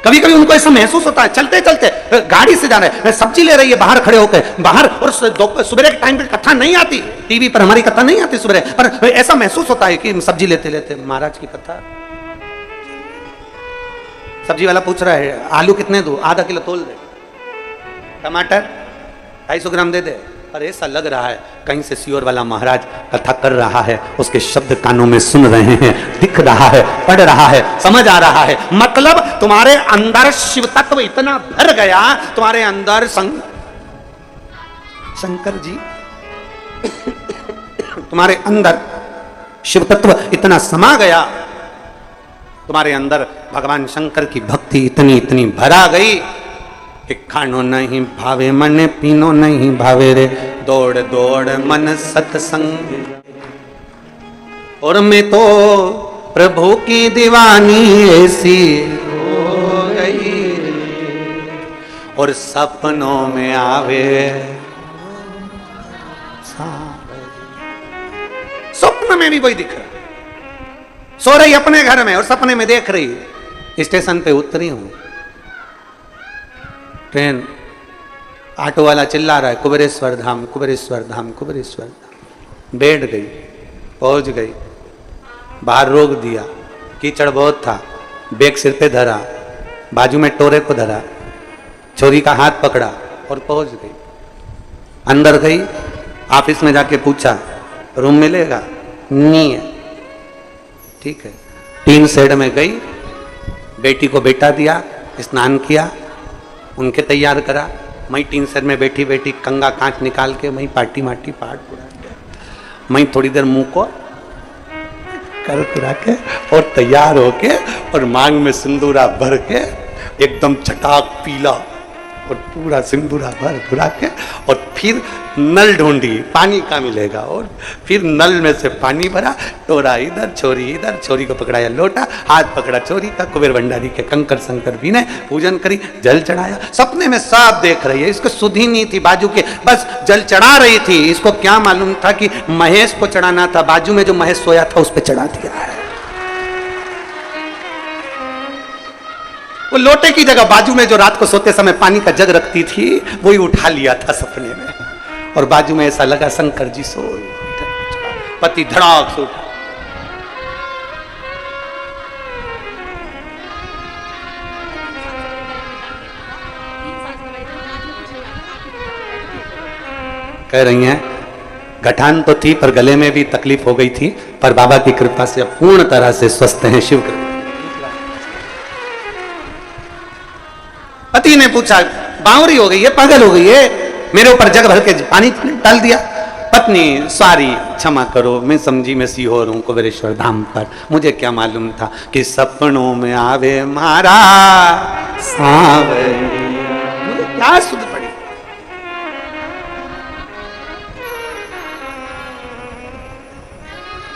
कभी कभी उनको ऐसा महसूस होता है, चलते चलते गाड़ी से जा रहे हैं, सब्जी ले रही है बाहर खड़े होकर बाहर, और सुबह के टाइम पे कथा नहीं आती, टीवी पर हमारी कथा नहीं आती सुबह, पर ऐसा महसूस होता है कि सब्जी लेते लेते महाराज की कथा। सब्जी वाला पूछ रहा है आलू कितने दूं, आधा किलो तोल दे, टमाटर 250 ग्राम दे दे। पर ऐसा लग रहा है कहीं से सियोर वाला महाराज कथा कर रहा है, उसके शब्द कानों में सुन रहे हैं, दिख रहा है, पढ़ रहा है, समझ आ रहा है। मतलब तुम्हारे अंदर शिव तत्व इतना भर गया, तुम्हारे अंदर शंकर जी तुम्हारे अंदर शिव तत्व इतना समा गया, तुम्हारे अंदर भगवान शंकर की भक्ति इतनी इतनी भरा गई कि खानो नहीं भावे मन, पीनो नहीं भावे रे, दौड़ दौड़ मन सत्संग। और मैं तो प्रभु की दीवानी ऐसी हो गई, और सपनों में आवे, स्वप्न में भी वही दिख रहा, सो रही अपने घर में और सपने में देख रही। स्टेशन पे उतरी हूं, ट्रेन, ऑटो वाला चिल्ला रहा है कुबेरेश्वर धाम, कुबेरेश्वर धाम, कुबेरेश्वर धाम। बैठ गई, पहुंच गई, बाहर रोक दिया, कीचड़ बहुत था, बैग सिर पे धरा, बाजू में टोरे को धरा, छोरी का हाथ पकड़ा और पहुंच गई। अंदर गई, ऑफिस में जाके पूछा रूम मिलेगा, नहीं है, ठीक है। 3 शेड में गई, बेटी को बेटा दिया, स्नान किया, उनके तैयार करा, मैं 3 शेड में बैठी बैठी कंगा कांच निकाल के मैं पार्टी माटी पाट पुरा के, मैं थोड़ी देर मुंह को कर पुरा के और तैयार होके और मांग में सिंदूरा भर के एकदम चटाक पीला और पूरा सिंदूरा भर भुरा के, और फिर नल ढूंढी पानी का मिलेगा, और फिर नल में से पानी भरा, टोरा इधर छोरी को पकड़ाया लोटा, हाथ पकड़ा छोरी का, कुबेर भंडारी के कंकर शंकर बीने, पूजन करी, जल चढ़ाया। सपने में सब देख रही है, इसको सुधी नहीं थी बाजू के, बस जल चढ़ा रही थी। इसको क्या मालूम था कि महेश को चढ़ाना था, बाजू में जो महेश सोया था उस पर चढ़ा दिया है। वो लोटे की जगह बाजू में जो रात को सोते समय पानी का जग रखती थी वही उठा लिया था सपने में, और बाजू में ऐसा लगा शंकर जी सो, पति धड़ाक से उठा। कह रही हैं गठान तो थी पर गले में भी तकलीफ हो गई थी, पर बाबा की कृपा से अब पूर्ण तरह से स्वस्थ हैं। शिव कृपा। पति ने पूछा बावरी हो गई है, पागल हो गई है, मेरे ऊपर जग भर के पानी डाल दिया। पत्नी सॉरी क्षमा करो, मैं समझी मैं सीहोर हूं कुबेरेश्वर धाम पर, मुझे क्या मालूम था कि सपनों में आवे मारा सावरी। मुझे क्या सुध पड़ी।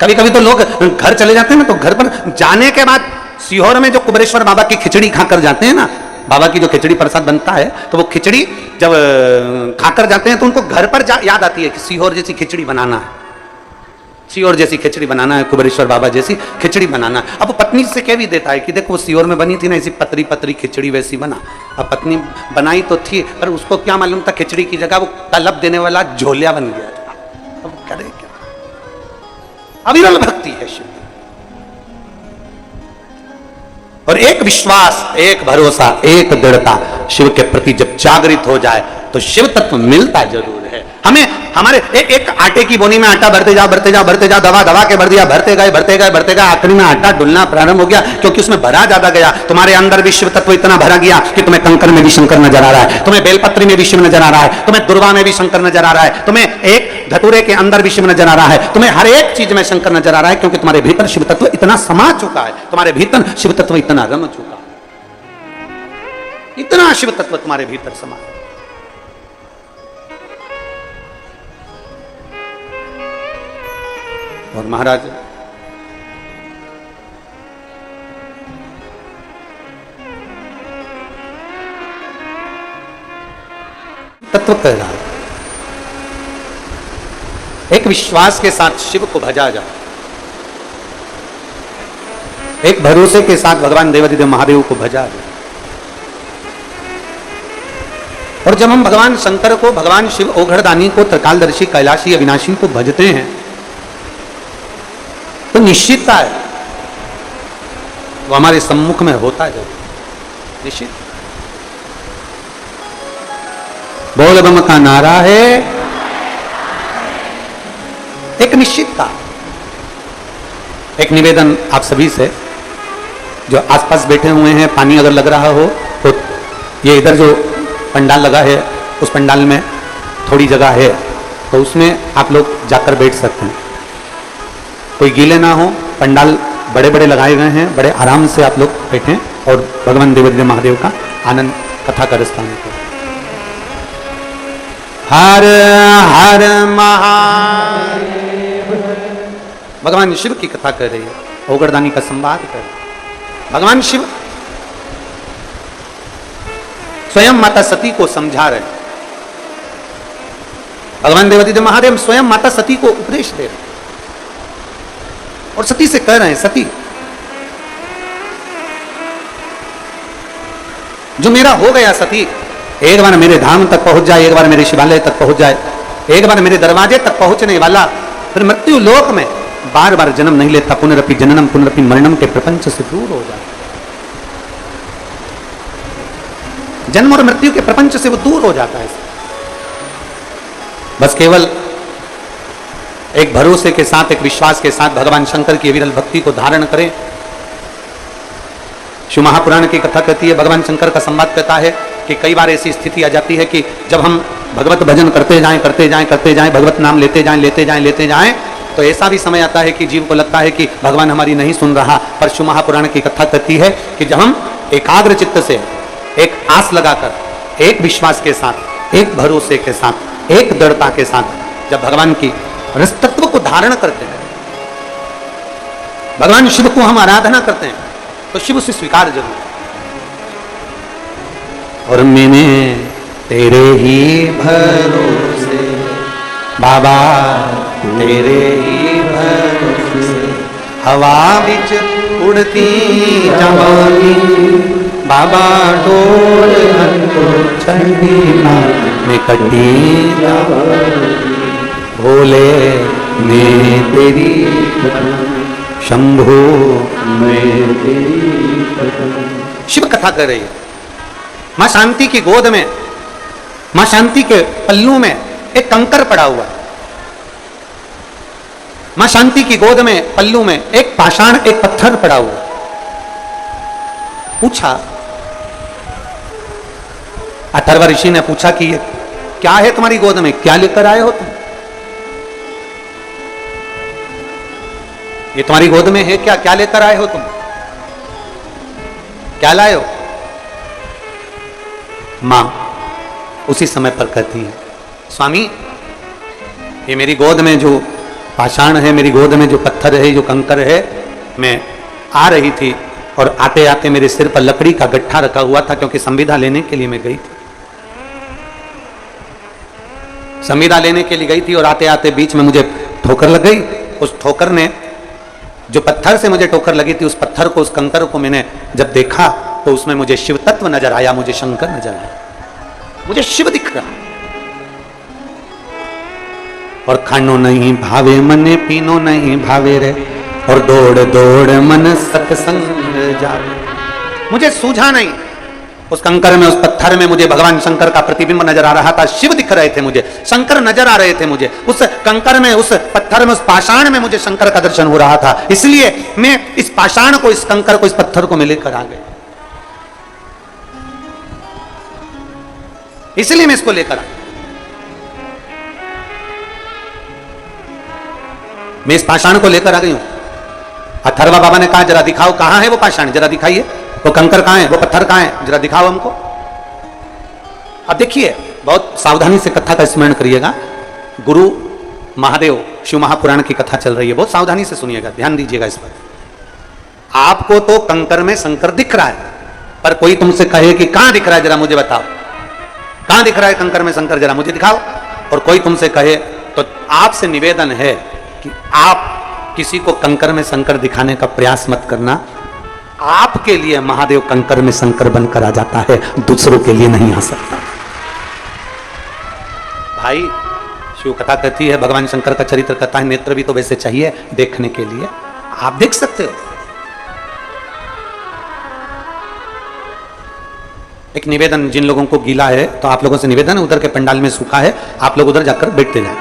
कभी कभी तो लोग घर चले जाते हैं ना, तो घर पर जाने के बाद सीहोर में जो कुबेरेश्वर बाबा की खिचड़ी खाकर जाते हैं ना, बाबा की जो खिचड़ी प्रसाद बनता है, तो वो खिचड़ी जब खाकर जाते हैं तो उनको घर पर याद आती है कि सीहोर जैसी खिचड़ी बनाना है, सीहोर जैसी खिचड़ी बनाना है, कुबेरेश्वर बाबा जैसी खिचड़ी बनाना है। अब वो पत्नी से कह भी देता है कि देखो वो सीहोर में बनी थी ना, ऐसी पतरी पतरी खिचड़ी वैसी बना। अब पत्नी बनाई तो थी, पर उसको क्या मालूम था खिचड़ी की जगह वो तलब देने वाला झोलिया बन गया था। अब करे क्या, अविरल भक्ति है शिव। और एक विश्वास, एक भरोसा, एक दृढ़ता शिव के प्रति जब जागृत हो जाए तो शिव तत्व मिलता जरूर है हमें। हमारे एक आटे की बोनी में आटा भरते जाओ भरते जाओ भरते जाओ, दबा दबा के भर दिया, भरते गए भरते गए भरते गए, आखिरी में आटा डुलना प्रारंभ हो गया, क्योंकि उसमें भरा ज्यादा गया। तुम्हारे अंदर भी शिव तत्व इतना भरा गया कि तुम्हें कंकर में भी शंकर नजर आ रहा है, तुम्हें बेलपत्री में भी शिव नजर आ रहा है, तुम्हें दुर्वा में भी शंकर नजर आ रहा है, तुम्हें एक धतूरे के अंदर भी शिव नजर आ रहा है, तुम्हें हर एक चीज में शंकर नजर आ रहा है, क्योंकि तुम्हारे भीतर शिव तत्व इतना समा चुका है, तुम्हारे भीतर शिव तत्व इतना रम चुका है, इतना शिव तत्व तुम्हारे भीतर समा है। और महाराज तत्व कह रहा है, एक विश्वास के साथ शिव को भजा जाए, एक भरोसे के साथ भगवान देवाधिदेव महादेव को भजा जाए, और जब हम भगवान शंकर को, भगवान शिव ओघड़दानी को, त्रिकालदर्शी, कैलाशी, अविनाशी को भजते हैं तो निश्चितता है वो हमारे सम्मुख में होता है, निश्चित। बोल बम का नारा है एक निश्चितता। एक निवेदन आप सभी से, जो आसपास बैठे हुए हैं, पानी अगर लग रहा हो तो ये इधर जो पंडाल लगा है उस पंडाल में थोड़ी जगह है तो उसमें आप लोग जाकर बैठ सकते हैं, कोई गीले ना हो। पंडाल बड़े बड़े लगाए गए हैं, बड़े आराम से आप लोग बैठें और भगवान देवादिदेव महादेव का आनंद, कथा का रस पाने को। हर हर महादेव। भगवान शिव की कथा कर रही है, ओघड़दानी का संवाद कर रही है। भगवान शिव स्वयं माता सती को समझा रहे हैं। भगवान देवादिदेव महादेव स्वयं माता सती को उपदेश दे रहे हैं और सती से कह रहे हैं, सती जो मेरा हो गया, सती एक बार मेरे धाम तक पहुंच जाए, एक बार मेरे शिवालय तक पहुंच जाए, एक बार मेरे दरवाजे तक पहुंचने वाला फिर मृत्यु लोक में बार बार जन्म नहीं लेता, पुनरपि जननम पुनरपि मरणम के प्रपंच से दूर हो जाए। जन्म और मृत्यु के प्रपंच से वो दूर हो जाता है। बस केवल एक भरोसे के साथ, एक विश्वास के साथ भगवान शंकर की विरल भक्ति को धारण करें। शिव महापुराण की कथा कहती है, भगवान शंकर का संवाद कहता है कि कई बार ऐसी स्थिति आ जाती है कि जब हम भगवत भजन करते जाएं, भगवत नाम लेते जाएं, तो ऐसा भी समय आता है कि जीव को लगता है कि भगवान हमारी नहीं सुन रहा। पर शिव महापुराण की कथा कहती है कि जब हम एकाग्र चित्त से, एक आस लगाकर, एक विश्वास के साथ, एक भरोसे के साथ, एक दृढ़ता के साथ जब भगवान की रस तत्व को धारण करते हैं, भगवान शिव को हम आराधना करते हैं, तो शिव से स्वीकार जरूर। और मैंने तेरे ही भरोसे बाबा, तेरे ही भरोसे हवा बिच उड़ती जवानी बाबा, डोल चढ़ी में कटी भोले मैं तेरी शंभो मैं तेरी। शिव कथा कर रही है। मां शांति की गोद में, मां शांति के पल्लू में एक कंकर पड़ा हुआ है। मां शांति की गोद में, पल्लू में एक पाषाण, एक पत्थर पड़ा हुआ है। पूछा, अथर्व ऋषि ने पूछा कि ये क्या है तुम्हारी गोद में, क्या लेकर आए हो तुम? ये तुम्हारी गोद में है क्या, क्या लेकर आए हो तुम, क्या लाए हो? मां उसी समय पर कहती है, स्वामी ये मेरी गोद में जो पाषाण है, मेरी गोद में जो पत्थर है, जो कंकर है, मैं आ रही थी और आते आते मेरे सिर पर लकड़ी का गट्ठा रखा हुआ था, क्योंकि संविदा लेने के लिए मैं गई थी। संविदा लेने के लिए गई थी और आते आते बीच में मुझे ठोकर लग गई। उस ठोकर ने, जो पत्थर से मुझे ठोकर लगी थी, उस पत्थर को, उस कंकर को मैंने जब देखा तो उसमें मुझे शिव तत्व नजर आया, मुझे शंकर नजर आया, मुझे शिव दिख रहा। और खानो नहीं भावे मने, पीनो नहीं भावे रे, और दौड़ दौड़ मन सत्संग जावे। मुझे सूझा नहीं, उस कंकर में, उस पत्थर में मुझे भगवान शंकर का प्रतिबिंब नजर आ रहा था, शिव दिख रहे थे मुझे, शंकर नजर आ रहे थे मुझे। उस कंकर में, उस पत्थर में, उस पाषाण में मुझे शंकर का दर्शन हो रहा था। इसलिए मैं इस पाषाण को, इस कंकर को, इस पत्थर को मैं लेकर आ गया, इसलिए मैं इसको लेकर आया। मैं इस पाषाण को लेकर आ गई हूं। अथर्वा बाबा ने कहा, जरा दिखाओ कहां है वो पाषाण, जरा दिखाइए, वो कंकर कहां है, वो पत्थर कहां है, जरा दिखाओ हमको। अब देखिए, बहुत सावधानी से कथा का स्मरण करिएगा। गुरु महादेव शिव महापुराण की कथा चल रही है, बहुत सावधानी से सुनिएगा, ध्यान दीजिएगा इस पर। आपको तो कंकर में शंकर दिख रहा है, पर कोई तुमसे कहे कि कहां दिख रहा है, जरा मुझे बताओ, कहां दिख रहा है कंकर में शंकर, जरा मुझे दिखाओ। और कोई तुमसे कहे तो आपसे निवेदन है कि आप किसी को कंकर में शंकर दिखाने का प्रयास मत करना। आपके लिए महादेव कंकर में शंकर बनकर आ जाता है, दूसरों के लिए नहीं आ सकता। भाई शिव कथा कहती है, भगवान शंकर का चरित्र कथा है, नेत्र भी तो वैसे चाहिए देखने के लिए। आप देख सकते हो। एक निवेदन, जिन लोगों को गीला है तो आप लोगों से निवेदन है, उधर के पंडाल में सूखा है, आप लोग उधर जाकर बैठते जाए।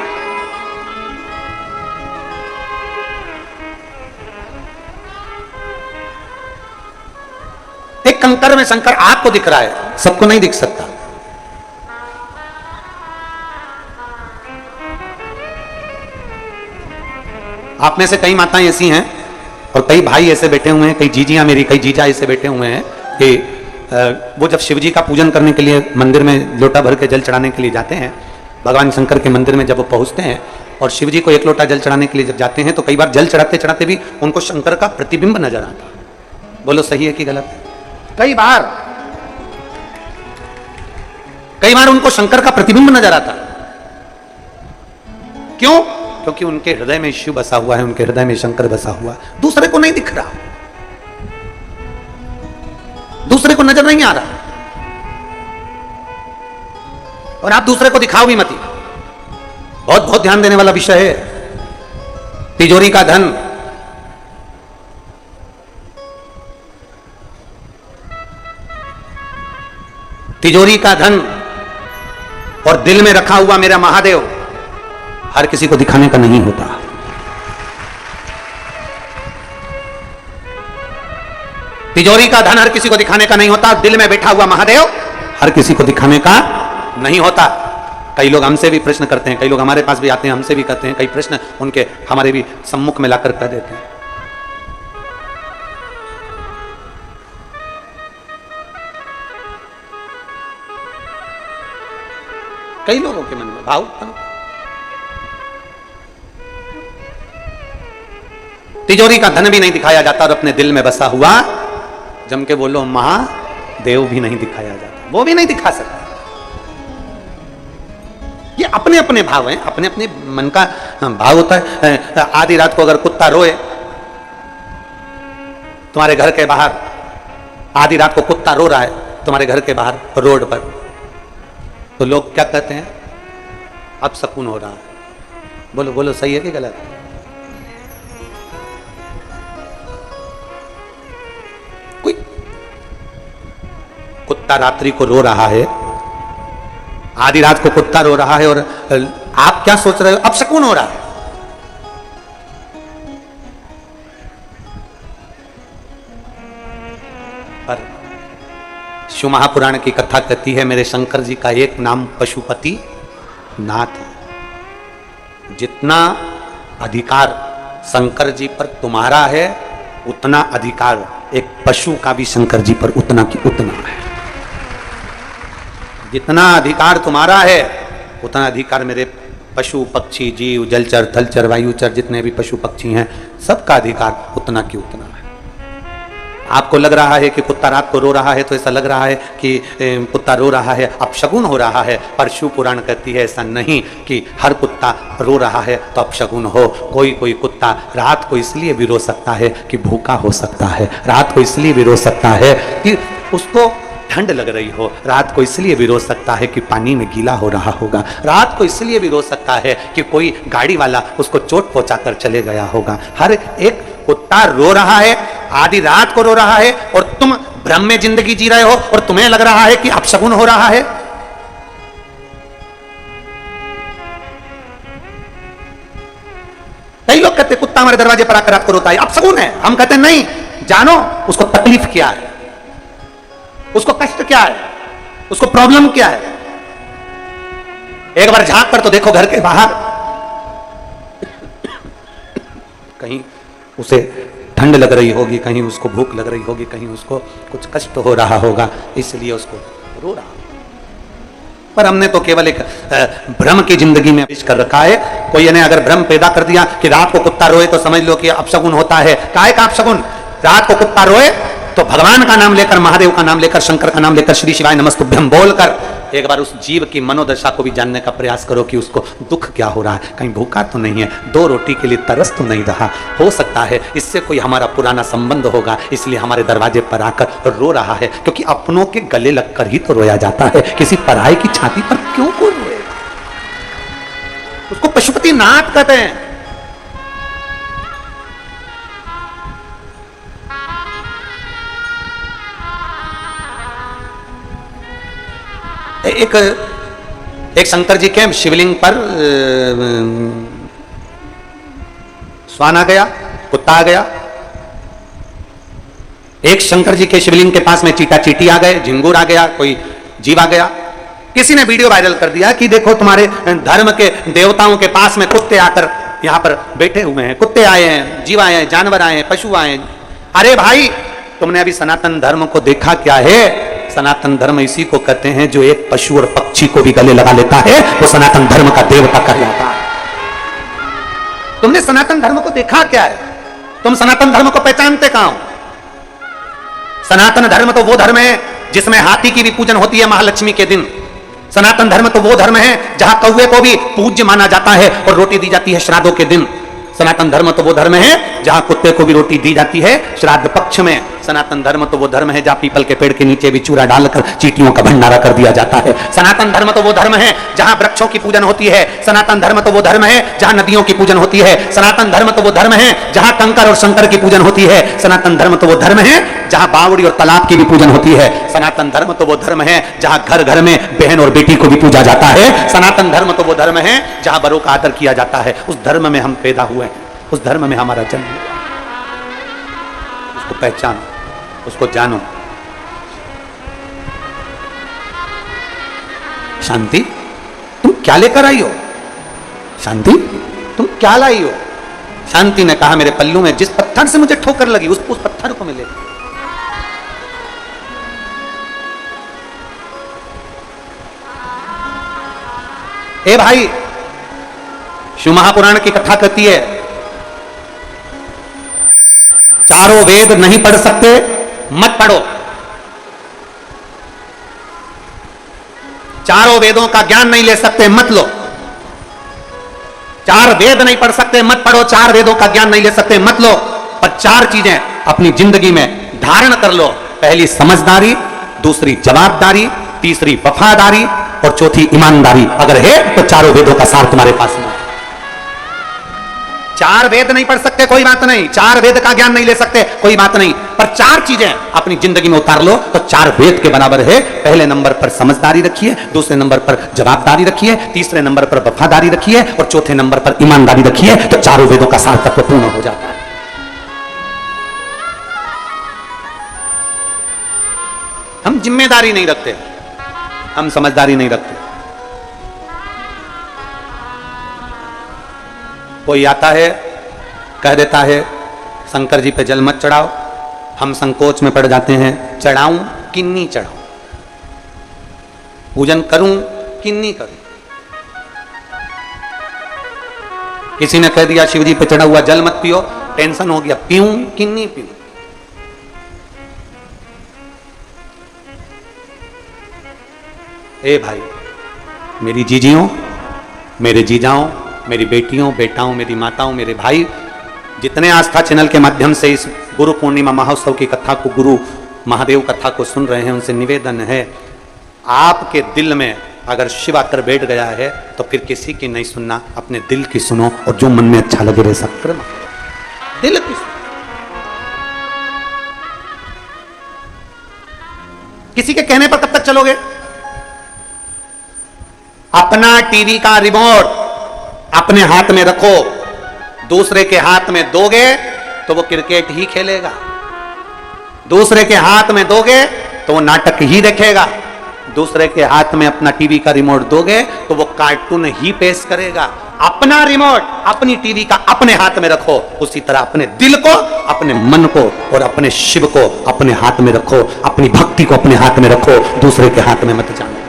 एक कंकर में शंकर आपको दिख रहा है, सबको नहीं दिख सकता। आप में से कई माताएं ऐसी हैं और कई भाई ऐसे बैठे हुए हैं, कई जीजियां मेरी, कई जीजा ऐसे बैठे हुए हैं कि वो जब शिव जी का पूजन करने के लिए मंदिर में लोटा भर के जल चढ़ाने के लिए जाते हैं, भगवान शंकर के मंदिर में जब वो पहुंचते हैं और शिव जी को एक लोटा जल चढ़ाने के लिए जब जाते हैं तो कई बार जल चढ़ाते चढ़ाते भी उनको शंकर का प्रतिबिंब नजर आता है। बोलो सही है कि गलत? कई बार उनको शंकर का प्रतिबिंब नजर आता। क्यों? क्योंकि उनके हृदय में शिव बसा हुआ है, उनके हृदय में शंकर बसा हुआ है, दूसरे को नहीं दिख रहा, दूसरे को नजर नहीं आ रहा। और आप दूसरे को दिखाओ भी मत। बहुत बहुत ध्यान देने वाला विषय है। तिजोरी का धन, तिजोरी का धन और दिल में रखा हुआ मेरा महादेव हर किसी को दिखाने का नहीं होता। तिजोरी का धन हर किसी को दिखाने का नहीं होता, दिल में बैठा हुआ महादेव हर किसी को दिखाने का नहीं होता। कई लोग हमसे भी प्रश्न करते हैं, कई लोग हमारे पास भी आते हैं, हमसे भी करते हैं, कई प्रश्न उनके हमारे भी सम्मुख में लाकर कह देते हैं। कई लोगों के मन में भाव, तिजोरी का धन भी नहीं दिखाया जाता और अपने दिल में बसा हुआ जम के बोलो महादेव भी नहीं दिखाया जाता, वो भी नहीं दिखा सकता। ये अपने अपने भाव हैं, अपने अपने मन का भाव होता है। आधी रात को अगर कुत्ता रोए तुम्हारे घर के बाहर, आधी रात को कुत्ता रो रहा है तुम्हारे घर के बाहर रोड पर, तो लोग क्या कहते हैं? अब सकून हो रहा है। बोलो बोलो सही है कि गलत? कोई कुत्ता रात्रि को रो रहा है, आधी रात को कुत्ता रो रहा है और आप क्या सोच रहे हो? अब सकून हो रहा है। पर शिव महापुराण की कथा कहती है मेरे शंकर जी का एक नाम पशुपति नाथ है। जितना अधिकार शंकर जी पर तुम्हारा है उतना अधिकार एक पशु का भी शंकर जी पर उतना की उतना है। जितना अधिकार तुम्हारा है उतना अधिकार मेरे पशु पक्षी जीव जलचर थलचर वायुचर जितने भी पशु पक्षी हैं सबका अधिकार उतना की उतना है। आपको लग रहा है कि कुत्ता रात को रो रहा है तो ऐसा लग रहा है कि कुत्ता रो रहा है अपशगुन हो रहा है, पर शिव पुराण कहती है ऐसा नहीं कि हर कुत्ता रो रहा है तो अपशगुन हो। कोई कोई कुत्ता रात को इसलिए भी रो सकता है कि भूखा हो सकता है, रात को इसलिए भी रो सकता है कि उसको ठंड लग रही हो, रात को इसलिए भी रो सकता है कि पानी में गीला हो रहा होगा, रात को इसलिए भी रो सकता है कि कोई गाड़ी वाला उसको चोट पहुंचा कर चले गया होगा। हर एक कुत्ता रो रहा है, आधी रात को रो रहा है और तुम भ्रम में जिंदगी जी रहे हो और तुम्हें लग रहा है कि अपशगुन हो रहा है। कई लोग कहते कुत्ता हमारे दरवाजे पर आकर रात को रोता है अपशगुन है। हम कहते नहीं, जानो उसको तकलीफ क्या है, उसको कष्ट क्या है, उसको प्रॉब्लम क्या है। एक बार झांक कर तो देखो घर के बाहर, कहीं उसे ठंड लग रही होगी, कहीं उसको भूख लग रही होगी, कहीं उसको कुछ कष्ट हो रहा होगा इसलिए उसको रो रहा। पर हमने तो केवल एक भ्रम की जिंदगी में पेश कर रखा है। कोई ने अगर भ्रम पैदा कर दिया कि रात को कुत्ता रोए तो समझ लो कि अपशगुन होता है। काहे का अपशगुन? रात को कुत्ता रोए तो भगवान का नाम लेकर, महादेव का नाम लेकर, शंकर का नाम लेकर, श्री शिवाय नमस्तुभ्यम बोलकर एक बार उस जीव की मनोदशा को भी जानने का प्रयास करो कि उसको दुख क्या हो रहा है। कहीं भूखा तो नहीं है, दो रोटी के लिए तरस तो नहीं रहा, हो सकता है इससे कोई हमारा पुराना संबंध होगा इसलिए हमारे दरवाजे पर आकर रो रहा है। क्योंकि अपनों के गले लगकर ही तो रोया जाता है, किसी पराये की छाती पर क्यों कोई रोएगा? उसको पशुपति नाथ कहते हैं। एक शंकर जी के शिवलिंग पर श्वान आ गया, कुत्ता आ गया। एक शंकर जी के शिवलिंग के पास में चीटा चीटी आ गए, झिंगुर आ गया, कोई जीव आ गया। किसी ने वीडियो वायरल कर दिया कि देखो तुम्हारे धर्म के देवताओं के पास में कुत्ते आकर यहां पर बैठे हुए हैं, कुत्ते आए हैं, जीव आए हैं, जानवर आए हैं, पशु आए हैं। अरे भाई, तुमने अभी सनातन धर्म को देखा क्या है? सनातन धर्म इसी को कहते हैं जो एक पशु और पक्षी को भी गले लगा लेता है, वो सनातन धर्म का देवता कहलाता है। तुमने सनातन धर्म को देखा क्या है? तुम सनातन धर्म को पहचानते कहां हो? सनातन धर्म तो वो धर्म है जिसमें हाथी की भी पूजन होती है महालक्ष्मी के दिन। सनातन धर्म तो वो धर्म है जहां कौवे को भी पूज्य माना जाता है और रोटी दी जाती है श्राद्धों के दिन। सनातन धर्म तो वो धर्म है जहां कुत्ते को भी रोटी दी जाती है श्राद्ध पक्ष में। सनातन धर्म तो वो धर्म है जहां पीपल के पेड़ के नीचे भी चूरा डालकर चींटियों का भंडारा कर दिया जाता है। सनातन धर्म तो वो धर्म है जहां वृक्षों की पूजन होती है। सनातन धर्म तो वो धर्म है जहां नदियों की पूजन होती है। सनातन धर्म तो वो धर्म है जहां कंकर और शंकर की पूजन होती है। सनातन धर्म तो वो धर्म है जहां बावड़ी और तालाब की भी पूजन होती है। सनातन धर्म तो वो धर्म है जहां घर घर में बहन और बेटी को भी पूजा जाता है। सनातन धर्म तो वो धर्म है जहां बड़ों का आदर किया जाता है। उस धर्म में हम पैदा हुए हैं, उस धर्म में हमारा जन्म। उसको पहचानो, उसको जानो। शांति, तुम क्या लेकर आई हो? शांति, तुम क्या लाई हो? शांति ने कहा, मेरे पल्लू में जिस पत्थर से मुझे ठोकर लगी उस पत्थर को मिले। ए भाई, शिव महापुराण की कथा कहती है, चारों वेद नहीं पढ़ सकते मत पढ़ो। चारों वेदों का ज्ञान नहीं ले सकते मत लो। चार वेद नहीं पढ़ सकते मत पढ़ो। चार वेदों का ज्ञान नहीं ले सकते मत लो। पर चार चीजें अपनी जिंदगी में धारण कर लो। पहली समझदारी, दूसरी जवाबदारी, तीसरी वफादारी और चौथी ईमानदारी अगर है तो चारों वेदों का सार तुम्हारे पास में है। चार वेद नहीं पढ़ सकते कोई बात नहीं, चार वेद का ज्ञान नहीं ले सकते कोई बात नहीं, पर चार चीजें अपनी जिंदगी में उतार लो तो चार वेद के बराबर है। पहले नंबर पर समझदारी रखिए, दूसरे नंबर पर जवाबदारी रखिए, तीसरे नंबर पर वफादारी रखिए और चौथे नंबर पर ईमानदारी रखिए, तो चारों वेदों का सार तत्व पूर्ण हो जाता है। हम जिम्मेदारी नहीं रखते, हम समझदारी नहीं रखते। कोई आता है कह देता है शंकर जी पे जल मत चढ़ाओ, हम संकोच में पड़ जाते हैं, चढ़ाऊं कि नहीं चढ़ाऊं, पूजन करूं कि नहीं करूं। किसी ने कह दिया शिव जी पे चढ़ा हुआ जल मत पियो, टेंशन हो गया, पीऊं कि नहीं पीऊं। ए भाई, मेरी जीजियों, मेरे जीजाओं, मेरी बेटियों, बेटाओं, मेरी माताओं, मेरे भाई, जितने आस्था चैनल के माध्यम से इस गुरु पूर्णिमा महोत्सव की कथा को, गुरु महादेव कथा को सुन रहे हैं, उनसे निवेदन है, आपके दिल में अगर शिव आकर बैठ गया है तो फिर किसी की नहीं सुनना, अपने दिल की सुनो और जो मन में अच्छा लगे वैसा करना। दिल की सुनो। किसी के कहने पर कब तक चलोगे? अपना टीवी का रिमोट अपने हाथ में रखो, दूसरे के हाथ में दोगे तो वो क्रिकेट ही खेलेगा, दूसरे के हाथ में दोगे तो वो नाटक ही देखेगा, दूसरे के हाथ में अपना टीवी का रिमोट दोगे तो वो कार्टून ही पेश करेगा। अपना रिमोट, अपनी टीवी का अपने हाथ में रखो, उसी तरह अपने दिल को, अपने मन को और अपने शिव को अपने हाथ में रखो, अपनी भक्ति को अपने हाथ में रखो, दूसरे के हाथ में मत जानो।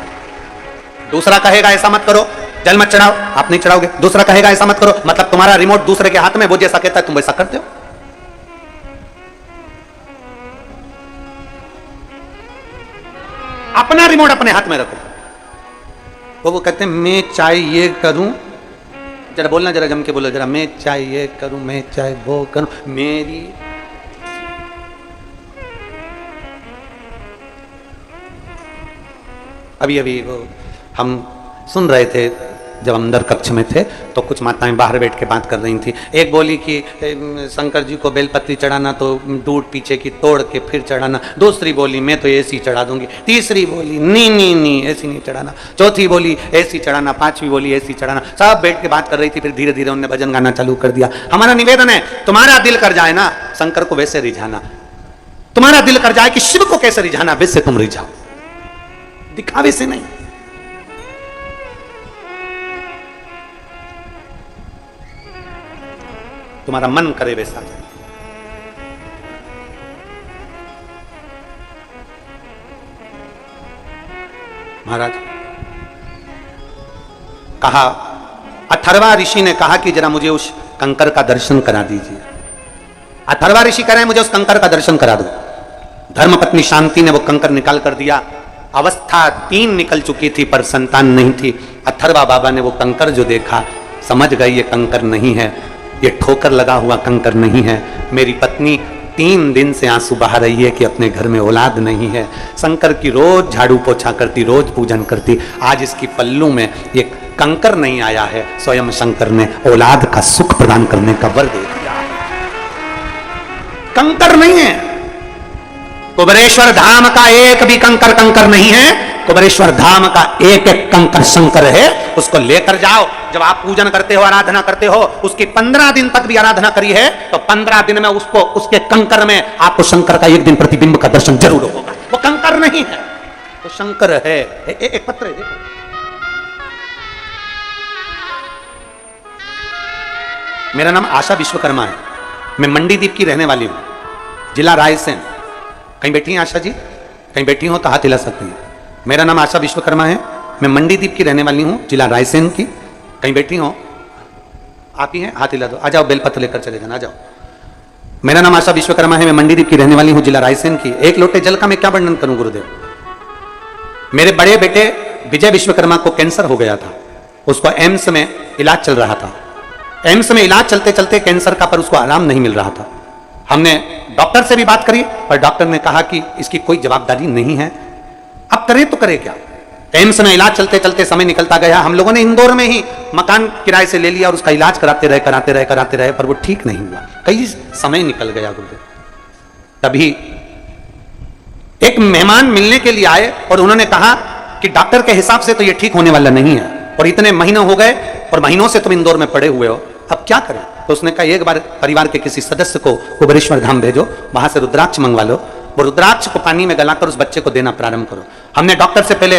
दूसरा कहेगा ऐसा मत करो, जल मत चढ़ाओ, आप नहीं चढ़ाओगे। दूसरा कहेगा ऐसा मत करो, मतलब तुम्हारा रिमोट दूसरे के हाथ में, वो जैसा कहता है तुम वैसा करते हो। अपना रिमोट अपने हाथ में रखो। वो कहते हैं मैं चाहे ये करूं, जरा बोलना, जरा जम के बोलो जरा, मैं चाहे ये करूं, मैं चाहे वो करूं, मेरी अभी अभी वो हम सुन रहे थे जब अंदर कक्ष में थे तो कुछ माताएं बाहर बैठ के बात कर रही थी। एक बोली कि शंकर जी को बेलपत्री चढ़ाना तो दूध पीछे की तोड़ के फिर चढ़ाना। दूसरी बोली मैं तो ऐसी चढ़ा दूंगी। तीसरी बोली नी ऐसी नहीं चढ़ाना। चौथी बोली ऐसी चढ़ाना। पांचवी बोली ऐसी चढ़ाना। सब बैठ के बात कर रही थी। फिर धीरे धीरे उन्होंने भजन गाना चालू कर दिया। हमारा निवेदन है, तुम्हारा दिल कर जाए ना शंकर को वैसे रिझाना, तुम्हारा दिल कर जाए कि शिव को कैसे रिझाना वैसे तुम रिझाओ, दिखावे से नहीं। तुम्हारा मन करे वैसा जाए। महाराज कहा, अथर्वा ऋषि ने कहा कि जरा मुझे उस कंकर का दर्शन करा दीजिए। अथर्वा ऋषि कह रहे हैं मुझे उस कंकर का दर्शन करा दो। धर्मपत्नी शांति ने वो कंकर निकाल कर दिया। अवस्था 3 निकल चुकी थी पर संतान नहीं थी। अथर्वा बाबा ने वो कंकर जो देखा समझ गए ये कंकर नहीं है, ये ठोकर लगा हुआ कंकर नहीं है। मेरी पत्नी 3 दिन से आंसू बहा रही है कि अपने घर में औलाद नहीं है। शंकर की रोज झाड़ू पोछा करती, रोज पूजन करती, आज इसकी पल्लू में ये कंकर नहीं आया है। स्वयं शंकर ने औलाद का सुख प्रदान करने का वर दे दिया है। कंकर नहीं है। कुबेरेश्वर धाम का एक भी कंकर कंकर नहीं है। कुबेरेश्वर धाम का एक एक कंकर शंकर है। उसको लेकर जाओ। जब आप पूजन करते हो, आराधना करते हो, उसकी 15 दिन तक भी आराधना करी है तो 15 दिन में उसको, उसके कंकर में आपको शंकर का एक दिन प्रतिबिंब का दर्शन जरूर होगा। वो कंकर नहीं है, वो शंकर है। एक पत्र है, देखो। मेरा नाम आशा विश्वकर्मा है। मैं मंडीदीप की रहने वाली हूं, जिला रायसेन। कहीं बैठी हैं आशा जी? कहीं बैठी हो तो हाथ हिला सकती हैं। मेरा नाम आशा विश्वकर्मा है। मैं मंडीदीप की रहने वाली हूं, जिला रायसेन की। कहीं बैठी हो? आप ही हैं? हाथ हिला दो। आ जाओ, बेलपत्र लेकर चले जाना। आ जाओ। मेरा नाम आशा विश्वकर्मा है। मैं मंडीदीप की रहने वाली हूं, जिला रायसेन की। एक लोटे जल का मैं क्या वर्णन करूं गुरुदेव। मेरे बड़े बेटे विजय विश्वकर्मा को कैंसर हो गया था। उसको एम्स में इलाज चल रहा था। एम्स में इलाज चलते चलते कैंसर का पर उसको आराम नहीं मिल रहा था। हमने डॉक्टर से भी बात करी पर डॉक्टर ने कहा कि इसकी कोई जवाबदारी नहीं है। अब करे तो करे क्या। एम्स में इलाज चलते चलते समय निकलता गया। हम लोगों ने इंदौर में ही मकान किराए से ले लिया और उसका इलाज कराते रहे पर वो ठीक नहीं हुआ। कई समय निकल गया गुरुदेव। तभी एक मेहमान मिलने के लिए आए और उन्होंने कहा कि डॉक्टर के हिसाब से तो ये ठीक होने वाला नहीं है और इतने महीने हो गए और महीनों से तुम इंदौर में पड़े हुए हो, अब क्या करें। तो उसने कहा एक बार परिवार के किसी सदस्य को कुबेरेश्वर धाम भेजो, वहां से रुद्राक्ष मंगवा लो, वो रुद्राक्ष को पानी में गलाकर उस बच्चे को देना प्रारंभ करो। हमने डॉक्टर से पहले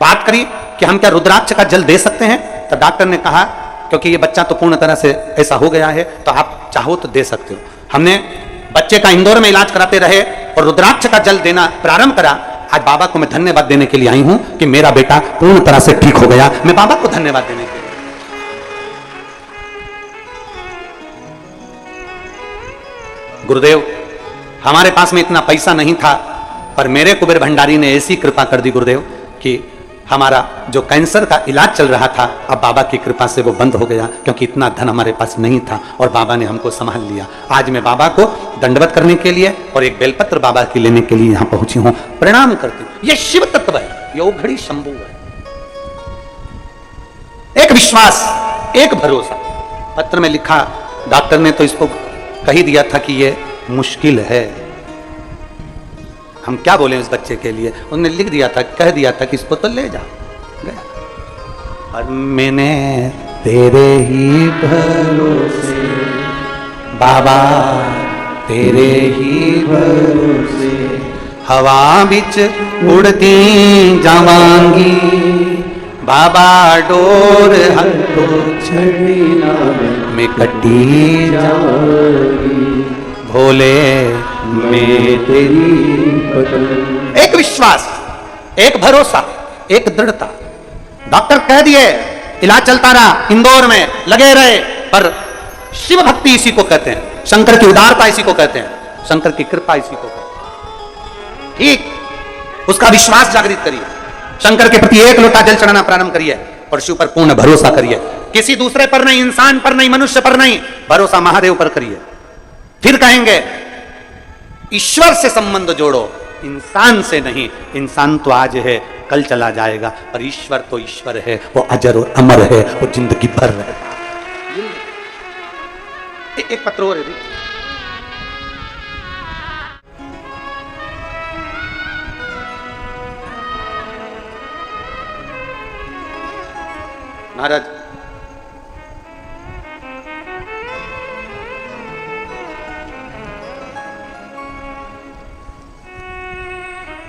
बात करी कि हम क्या रुद्राक्ष का जल दे सकते हैं, तो डॉक्टर ने कहा क्योंकि ये बच्चा तो पूर्ण तरह से ऐसा हो गया है तो आप चाहो तो दे सकते हो। हमने बच्चे का इंदौर में इलाज कराते रहे और रुद्राक्ष का जल देना प्रारंभ करा। आज बाबा को मैं धन्यवाद देने के लिए आई हूं कि मेरा बेटा पूर्ण तरह से ठीक हो गया। मैं बाबा को धन्यवाद देने के लिए। गुरुदेव, हमारे पास में इतना पैसा नहीं था पर मेरे कुबेर भंडारी ने ऐसी कृपा कर दी गुरुदेव कि हमारा जो कैंसर का इलाज चल रहा था अब बाबा की कृपा से वो बंद हो गया, क्योंकि इतना धन हमारे पास नहीं था और बाबा ने हमको संभाल लिया। आज मैं बाबा को दंडवत करने के लिए और एक बेलपत्र बाबा की लेने के लिए यहां पहुंची हूं। प्रणाम करती हूं। ये शिव तत्व है, ये ओघड़ी शंभु है। एक विश्वास, एक भरोसा। पत्र में लिखा, डॉक्टर ने तो इसको कही दिया था कि ये मुश्किल है। हम क्या बोले उस बच्चे के लिए। उन्होंने लिख दिया था, कह दिया था कि इसको तो ले जा। गया। और मैंने तेरे ही भरोसे बाबा, तेरे ही भरोसे हवा बिच उड़ती जावांगी बाबा, डोर हटो छड़ी ना मैं कटी जाऊंगी भोले मैं तेरी बदल। एक विश्वास, एक भरोसा, एक दृढ़ता। डॉक्टर कह दिए, इलाज चलता रहा, इंदौर में लगे रहे, पर शिव भक्ति इसी को कहते हैं, शंकर की उदारता इसी को कहते हैं, शंकर की कृपा इसी को कहते हैं। ठीक, उसका विश्वास जागृत करिए, शंकर के प्रति एक लोटा जल चढ़ाना प्रारंभ करिए और शिव पर पूर्ण भरोसा करिए। किसी दूसरे पर नहीं, इंसान पर नहीं, मनुष्य पर नहीं, भरोसा महादेव पर करिए। फिर कहेंगे ईश्वर से संबंध जोड़ो, इंसान से नहीं। इंसान तो आज है, कल चला जाएगा, पर ईश्वर तो ईश्वर है, वो अजर और अमर है, वो जिंदगी भर रहता है। एक पत्र और है महाराज।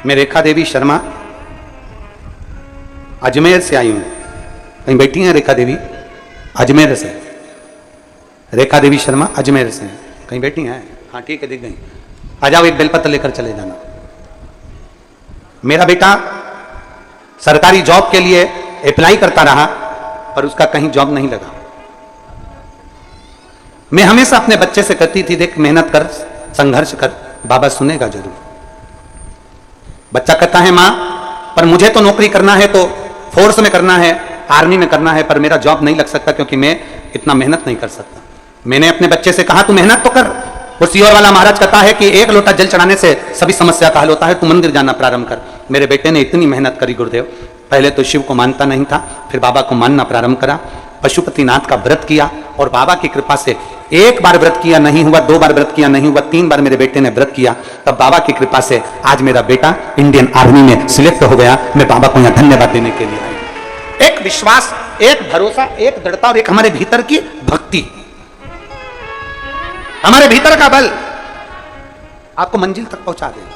मैं रेखा देवी शर्मा अजमेर से आई हूं। कहीं बैठी हैं रेखा देवी? अजमेर से। रेखा देवी शर्मा अजमेर से कहीं बैठी हैं? हाँ ठीक है, दिख गई। आ जाओ, एक बेलपत्र लेकर चले जाना। मेरा बेटा सरकारी जॉब के लिए अप्लाई करता रहा, पर उसका कहीं जॉब नहीं लगा। मैं हमेशा अपने बच्चे से कहती थी, देख मेहनत कर, संघर्ष कर, बाबा सुनेगा जरूर। बच्चा कहता है मां, पर मुझे तो नौकरी करना है, तो फोर्स में करना है, आर्मी में करना है, पर मेरा जॉब नहीं लग सकता क्योंकि मैं इतना मेहनत नहीं कर सकता। मैंने अपने बच्चे से कहा तू मेहनत तो कर। वो सीओर वाला महाराज कहता है कि एक लोटा जल चढ़ाने से सभी समस्या का हल होता है, तू मंदिर जाना प्रारंभ कर। मेरे बेटे ने इतनी मेहनत करी गुरुदेव। पहले तो शिव को मानता नहीं था, फिर बाबा को मानना प्रारंभ करा, पशुपतिनाथ का व्रत किया, और बाबा की कृपा से एक बार व्रत किया नहीं हुआ, 2 बार व्रत किया नहीं हुआ, 3 बार मेरे बेटे ने व्रत किया। तब बाबा की कृपा से आज मेरा बेटा इंडियन आर्मी में सिलेक्ट हो गया। मैं बाबा को यहां धन्यवाद देने के लिए आई। एक विश्वास, एक भरोसा, एक दृढ़ता और एक हमारे भीतर की भक्ति, हमारे भीतर का बल आपको मंजिल तक पहुंचा देगा।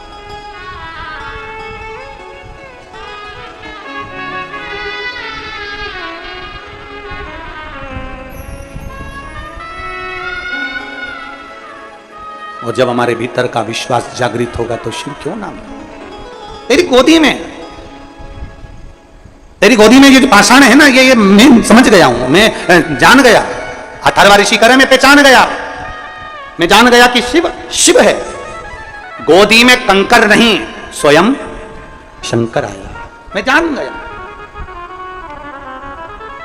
और जब हमारे भीतर का विश्वास जागृत होगा तो शिव क्यों ना तेरी गोदी में, तेरी गोदी में ये जो पाषाण है ना, ये मैं समझ गया हूं, मैं जान गया। अथर्व ऋषि करे मैं पहचान गया, मैं जान गया कि शिव शिव है। गोदी में कंकर नहीं, स्वयं शंकर आया। मैं जान गया,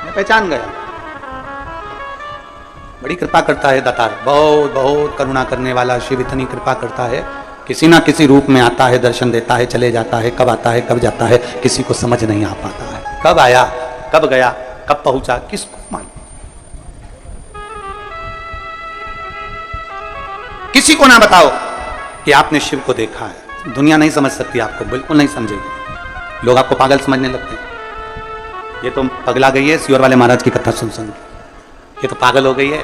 मैं पहचान गया। बड़ी कृपा करता है दातार, बहुत बहुत करुणा करने वाला शिव इतनी कृपा करता है। किसी ना किसी रूप में आता है, दर्शन देता है, चले जाता है, कब आता है कब जाता है किसी को समझ नहीं आ पाता है। कब आया, कब गया, कब पहुंचा, किसको मालूम। किसी को ना बताओ कि आपने शिव को देखा है, दुनिया नहीं समझ सकती, आपको बिल्कुल नहीं समझेगी। लोग आपको पागल समझने लगते हैं। ये तो पगला गई है सीओर वाले महाराज की कथा सुन सुन, ये तो पागल हो गई है,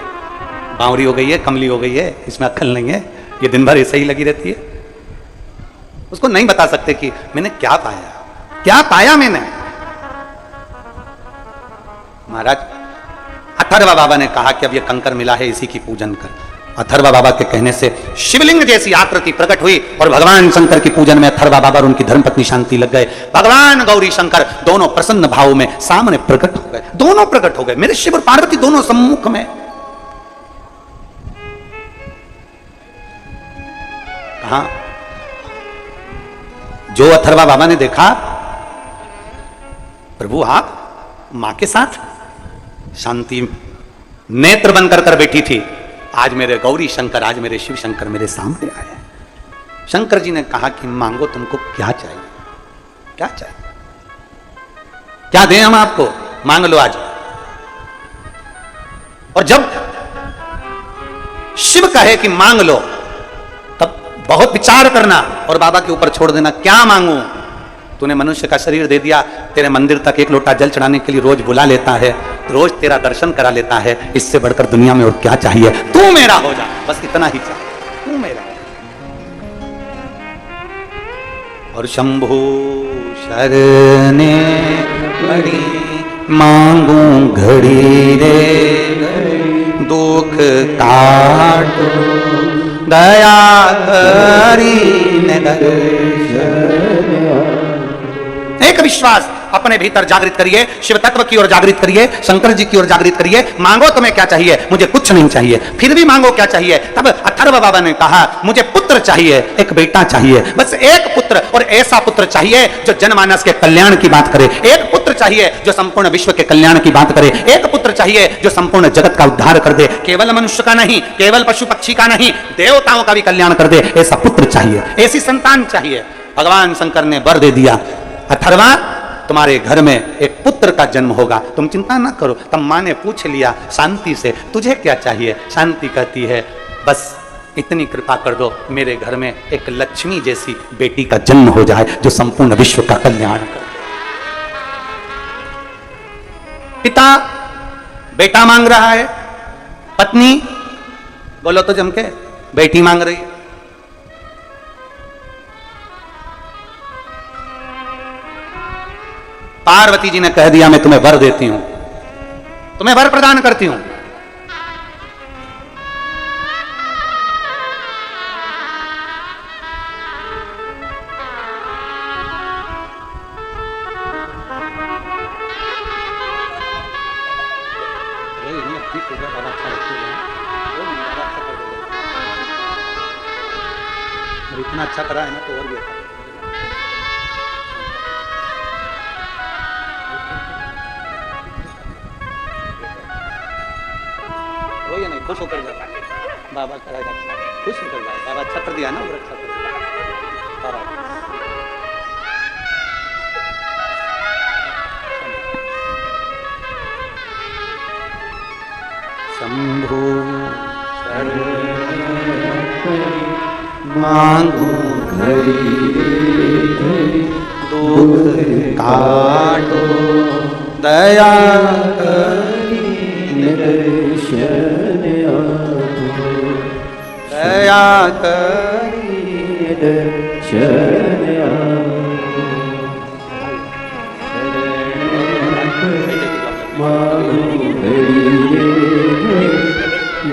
बावरी हो गई है, कमली हो गई है, इसमें अक्ल नहीं है, ये दिन भर ऐसे ही लगी रहती है। उसको नहीं बता सकते कि मैंने क्या पाया, क्या पाया मैंने। महाराज अथर्व बाबा ने कहा कि अब ये कंकर मिला है, इसी की पूजन कर। अथर्व बाबा के कहने से शिवलिंग जैसी आकृति प्रकट हुई और भगवान शंकर की पूजन में अथर्व बाबा और उनकी धर्मपत्नी शांति लग गए। भगवान गौरी शंकर दोनों प्रसन्न भाव में सामने प्रकट हो गए, दोनों प्रकट हो गए, मेरे शिव और पार्वती दोनों सम्मुख में। कहा जो अथर्व बाबा ने देखा, प्रभु आप मां के साथ, शांति नेत्र बंद कर बैठी थी। आज मेरे गौरी शंकर, आज मेरे शिव शंकर मेरे सामने आए। शंकर जी ने कहा कि मांगो, तुमको क्या चाहिए, क्या चाहिए, क्या दें हम आपको, मांग लो आज। और जब शिव कहे कि मांग लो, तब बहुत विचार करना और बाबा के ऊपर छोड़ देना। क्या मांगू? तूने मनुष्य का शरीर दे दिया, तेरे मंदिर तक एक लोटा जल चढ़ाने के लिए रोज बुला लेता है, रोज तेरा दर्शन करा लेता है, इससे बढ़कर दुनिया में और क्या चाहिए। तू मेरा हो जा, बस इतना ही चाहिए, तू मेरा। और शंभु शरणे घड़ी मांगू घड़ी रे, दुख काटो दया करी एक विश्वास अपने भीतर जागृत करिए, शिव तत्व की ओर जागृत करिए, शंकर जी की ओर जागृत करिए। मांगो तुम्हें क्या चाहिए? मुझे कुछ नहीं चाहिए। फिर भी मांगो क्या चाहिए? तब अथर्व बाबा ने कहा मुझे पुत्र चाहिए, एक बेटा चाहिए, बस एक पुत्र, और ऐसा पुत्र चाहिए जो जनमानस के कल्याण की बात करे। एक पुत्र चाहिए जो संपूर्ण विश्व के कल्याण की बात करे। एक पुत्र चाहिए जो संपूर्ण जगत का उद्धार कर दे, केवल मनुष्य का नहीं, केवल पशु पक्षी का नहीं, देवताओं का भी कल्याण कर दे। ऐसा पुत्र चाहिए, ऐसी संतान चाहिए। भगवान शंकर ने वर दे दिया, अथर्वा तुम्हारे घर में एक पुत्र का जन्म होगा, तुम चिंता ना करो। तब माँ ने पूछ लिया शांति से, तुझे क्या चाहिए? शांति कहती है बस इतनी कृपा कर दो, मेरे घर में एक लक्ष्मी जैसी बेटी का जन्म हो जाए जो संपूर्ण विश्व का कल्याण करे। पिता बेटा मांग रहा है, पत्नी बोलो तो जमके बेटी मांग रही है। पार्वती जी ने कह दिया मैं तुम्हें वर देती हूं, तुम्हें वर प्रदान करती हूं। इतना अच्छा करा है ना तो और भी अच्छा। रोइए नहीं, खुश होकर जाता बाबा करेगा अच्छा, खुश होकर जाए बाबा अच्छा कर दिया ना, और अच्छा कर दिया। शंभो मांगू घड़ी दुख काटो दया दर्शन दया करी दर्शन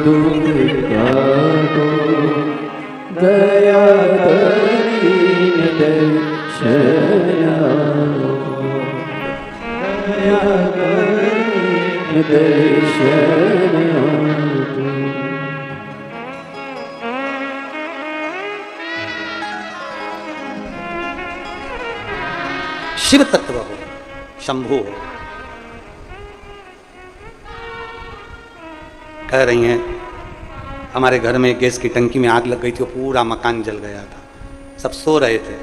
दुख काटो दया करी दर्शन दया करी दर्शन। शिव तत्व हो, शंभु हो। कह रही हैं हमारे घर में गैस की टंकी में आग लग गई थी, पूरा मकान जल गया था, सब सो रहे थे।